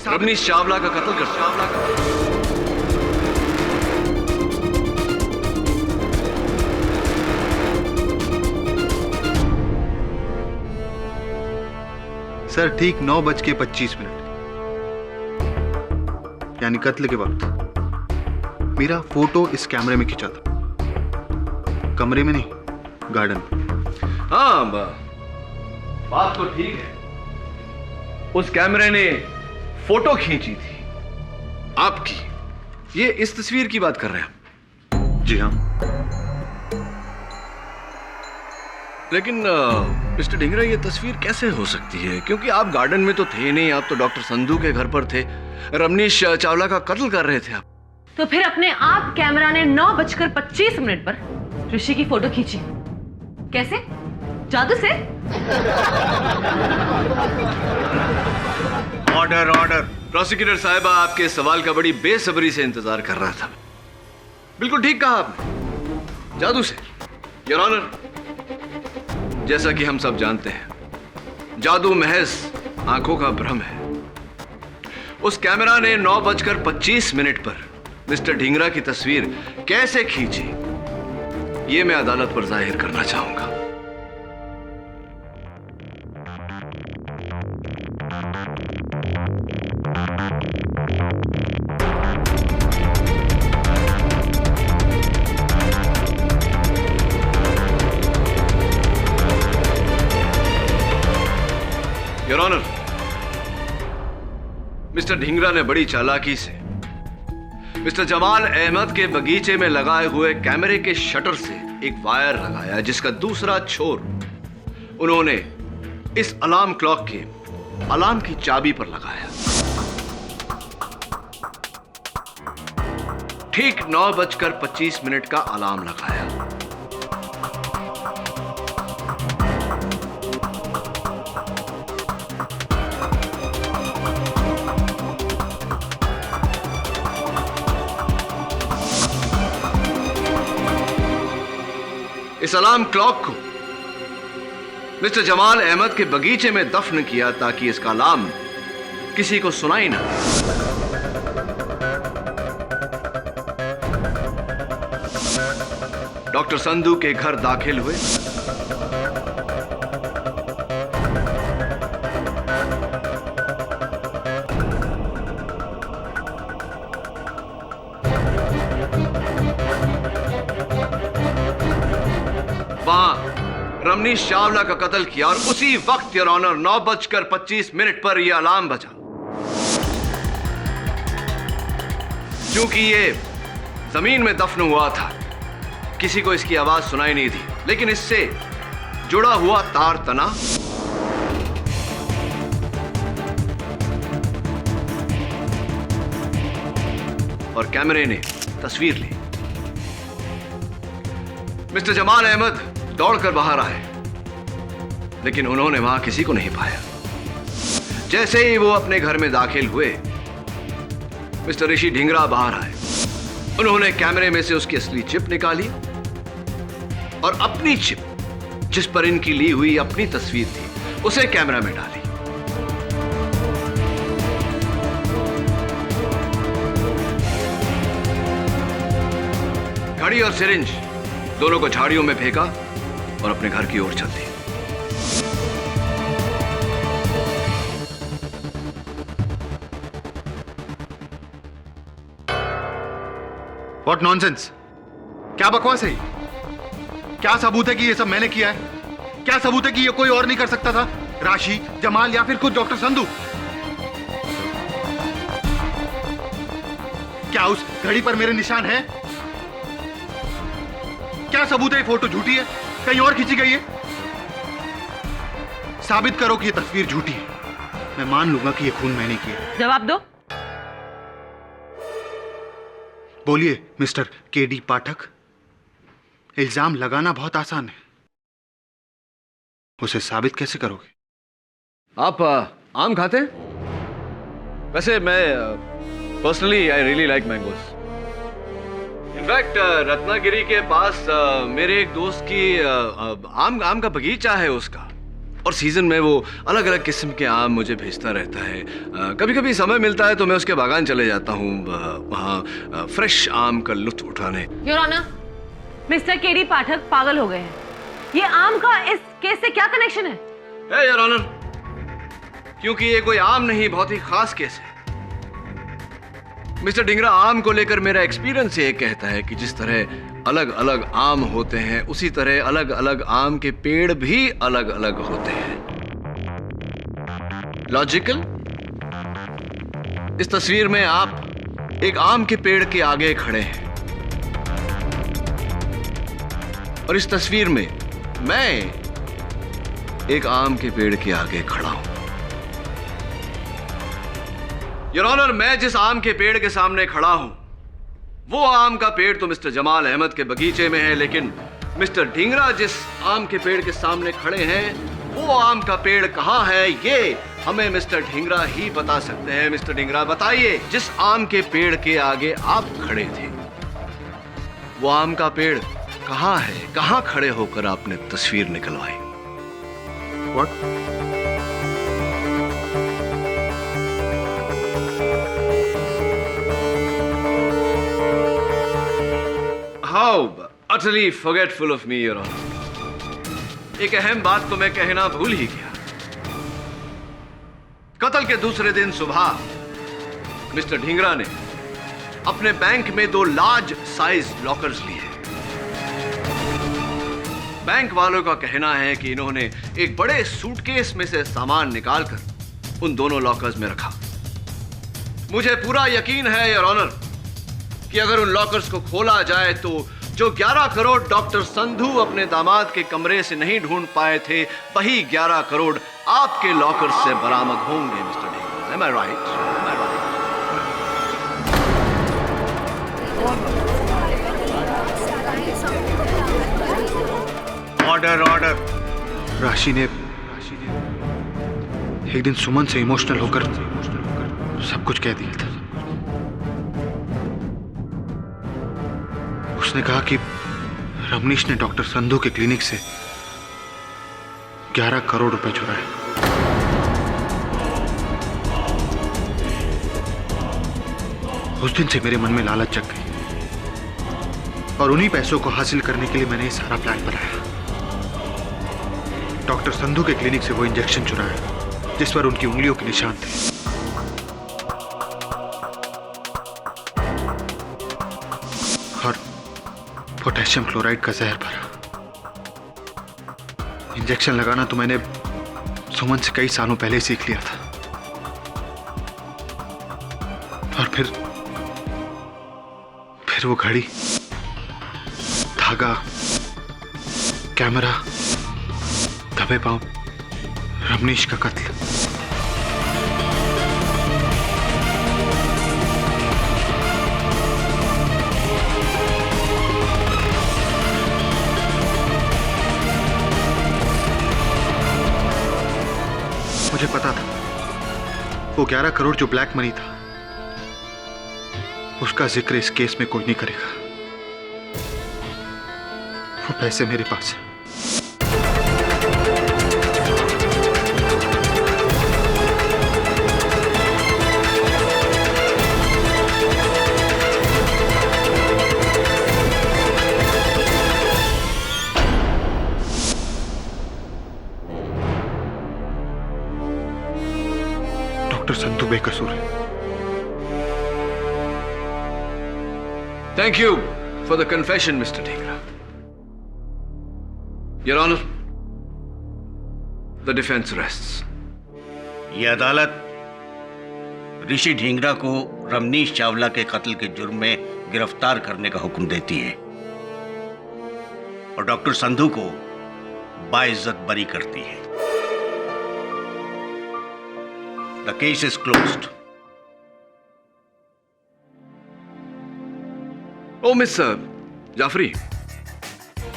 रमनीश चावला का कत्ल सर ठीक 9:25 यानी कत्ल के वक्त मेरा फोटो इस कैमरे में खिंचा था। कमरे में नहीं, गार्डन में। हाँ बात तो ठीक है। उस कैमरे ने फोटो खींची थी आपकी। ये इस तस्वीर की बात कर रहे हैं? जी हाँ। लेकिन मिस्टर ढींगरा, ये तस्वीर कैसे हो सकती है? क्योंकि आप गार्डन में तो थे नहीं, आप तो डॉक्टर संधू के घर पर थे। रमनीश चावला का कत्ल कर रहे थे आप। तो फिर अपने आप कैमरा ने 9:25 पर ऋषि की फोटो खींची। कैसे? जादू से? Order order. प्रोसिक्यूटर साहिबा, आपके सवाल का बड़ी बेसब्री से इंतजार कर रहा था। बिल्कुल ठीक कहा आपने, जादू से। योर ऑनर, जैसा कि हम सब जानते हैं, जादू महज आंखों का भ्रम है। उस कैमरा ने 9:25 पर मिस्टर ढींगरा की तस्वीर कैसे खींची, यह मैं अदालत पर जाहिर करना चाहूंगा। योर ऑनर, मिस्टर ढींगरा ने बड़ी चालाकी से मिस्टर जमाल अहमद के बगीचे में लगाए हुए कैमरे के शटर से एक वायर लगाया, जिसका दूसरा छोर उन्होंने इस अलार्म क्लॉक के अलार्म की चाबी पर लगाया। ठीक 9:25 का अलार्म लगाया। इस अलार्म क्लॉक को मिस्टर जमाल अहमद के बगीचे में दफन किया ताकि इसका अलार्म किसी को सुनाई ना। डॉक्टर संधू के घर दाखिल हुए। रमनीश चावला का कत्ल किया और उसी वक्त योर ऑनर 9:25 पर यह अलार्म बजा। क्योंकि ये जमीन में दफन हुआ था, किसी को इसकी आवाज सुनाई नहीं थी, लेकिन इससे जुड़ा हुआ तार तना और कैमरे ने तस्वीर ली। मिस्टर जमाल अहमद दौड़कर बाहर आए, लेकिन उन्होंने वहां किसी को नहीं पाया। जैसे ही वो अपने घर में दाखिल हुए, मिस्टर ऋषि ढींगरा बाहर आए। उन्होंने कैमरे में से उसकी असली चिप निकाली और अपनी चिप, जिस पर इनकी ली हुई अपनी तस्वीर थी, उसे कैमरा में डाली। घड़ी और सिरिंज दोनों को झाड़ियों में फेंका और अपने घर की ओर चल दी। What nonsense? क्या बकवास है? क्या सबूत है कि ये सब मैंने किया है? क्या सबूत है कि ये कोई और नहीं कर सकता था? राशि, जमाल या फिर खुद डॉक्टर संधू? क्या उस घड़ी पर मेरे निशान हैं? क्या सबूत है ये फोटो झूठी है, कहीं और खींची गई है? साबित करो कि ये तस्वीर झूठी है, मैं मान लूंगा कि ये खून मैंने किया। जवाब दो। बोलिए मिस्टर केडी पाठक, इल्जाम लगाना बहुत आसान है, उसे साबित कैसे करोगे? आप आम खाते हैं? वैसे मैं personally I really like mangoes. In fact Ratnagiri के पास मेरे एक दोस्त की आम का बगीचा है उसका, और सीजन में वो अलग अलग किस्म के आम मुझे भेजता रहता है। कभी कभी समय मिलता है तो मैं उसके बागान चले जाता हूँ वहाँ फ्रेश आम का लुत्फ उठाने। योर ऑनर, मिस्टर केडी पाठक पागल हो गए हैं। ये आम का इस केस से क्या कनेक्शन है? योर ऑनर, क्योंकि ये कोई आम नहीं, बहुत ही खास केस है। मिस्टर ढींगरा, आम को लेकर मेरा एक्सपीरियंस ये कहता है कि जिस तरह अलग अलग आम होते हैं, उसी तरह अलग अलग आम के पेड़ भी अलग अलग होते हैं। लॉजिकल? इस तस्वीर में आप एक आम के पेड़ के आगे खड़े हैं और इस तस्वीर में मैं एक आम के पेड़ के आगे खड़ा हूं। योर ऑनर, मैं जिस आम के पेड़ के सामने खड़ा हूं वो आम का पेड़ तो मिस्टर जमाल अहमद के बगीचे में है, लेकिन मिस्टर ढींगरा जिस आम के पेड़ के सामने खड़े हैं वो आम का पेड़ कहां है ये हमें मिस्टर ढींगरा ही बता सकते हैं। मिस्टर ढींगरा, बताइए, जिस आम के पेड़ के आगे आप खड़े थे वो आम का पेड़ कहां है? कहां खड़े होकर आपने तस्वीर निकलवाई? What? How utterly forgetful of me, Your Honor. एक अहम बात तो मैं कहना भूल ही गया। कत्ल के दूसरे दिन सुबह मिस्टर ढींगरा ने अपने बैंक में 2 लार्ज साइज लॉकर्स लिए। बैंक वालों का कहना है कि इन्होंने एक बड़े सूटकेस में से सामान निकालकर उन दोनों लॉकर्स में रखा। मुझे पूरा यकीन है, योर ऑनर, कि अगर उन लॉकर्स को खोला जाए तो जो 11 करोड़ डॉक्टर संधू अपने दामाद के कमरे से नहीं ढूंढ पाए थे, वही 11 करोड़ आपके लॉकर्स से बरामद होंगे। Mister Dhingra, am I right? Am I right? Order order. राशि ने एक दिन सुमन से इमोशनल होकर सब कुछ कह दिया था। उसने कहा कि रमनीश ने डॉक्टर संधू के क्लिनिक से 11 करोड़ रुपए चुराए। उस दिन से मेरे मन में लालच जग गई और उन्हीं पैसों को हासिल करने के लिए मैंने ये सारा प्लान बनाया। डॉक्टर संधू के क्लिनिक से वो इंजेक्शन चुराया जिस पर उनकी उंगलियों के निशान थे। और पोटेशियम क्लोराइड का जहर भरा। इंजेक्शन लगाना तो मैंने सुमन से कई सालों पहले सीख लिया था। और फिर वो घड़ी, धागा, कैमरा, दबे पांव, रमनीश का कत्ल। मुझे पता था वो 11 करोड़ जो ब्लैक मनी था उसका जिक्र इस केस में कोई नहीं करेगा। वो पैसे मेरे पास हैं। डॉक्टर संधू बेकसूर है। Thank you for the confession, Mr. Dhingra. Your Honor, the defense rests. यह अदालत ऋषि ढींगरा को रमनीश चावला के कत्ल के जुर्म में गिरफ्तार करने का हुक्म देती है। और डॉक्टर संधू को बाइज्जत बरी करती है। The case is closed. Oh miss Jafri,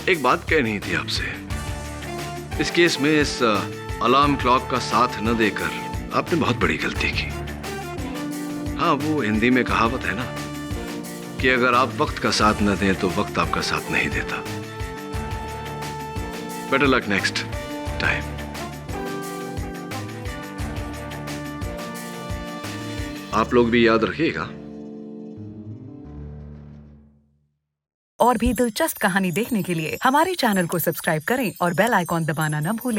एक बात कहनी थी आपसे। इस केस में इस अलार्म क्लॉक का साथ न देकर आपने बहुत बड़ी गलती की। हाँ, वो हिंदी में कहावत है ना कि अगर आप वक्त का साथ न दें तो वक्त आपका साथ नहीं देता। Better luck next time. आप लोग भी याद रखिएगा। और भी दिलचस्प कहानी देखने के लिए हमारे चैनल को सब्सक्राइब करें और बेल आइकॉन दबाना न भूलें।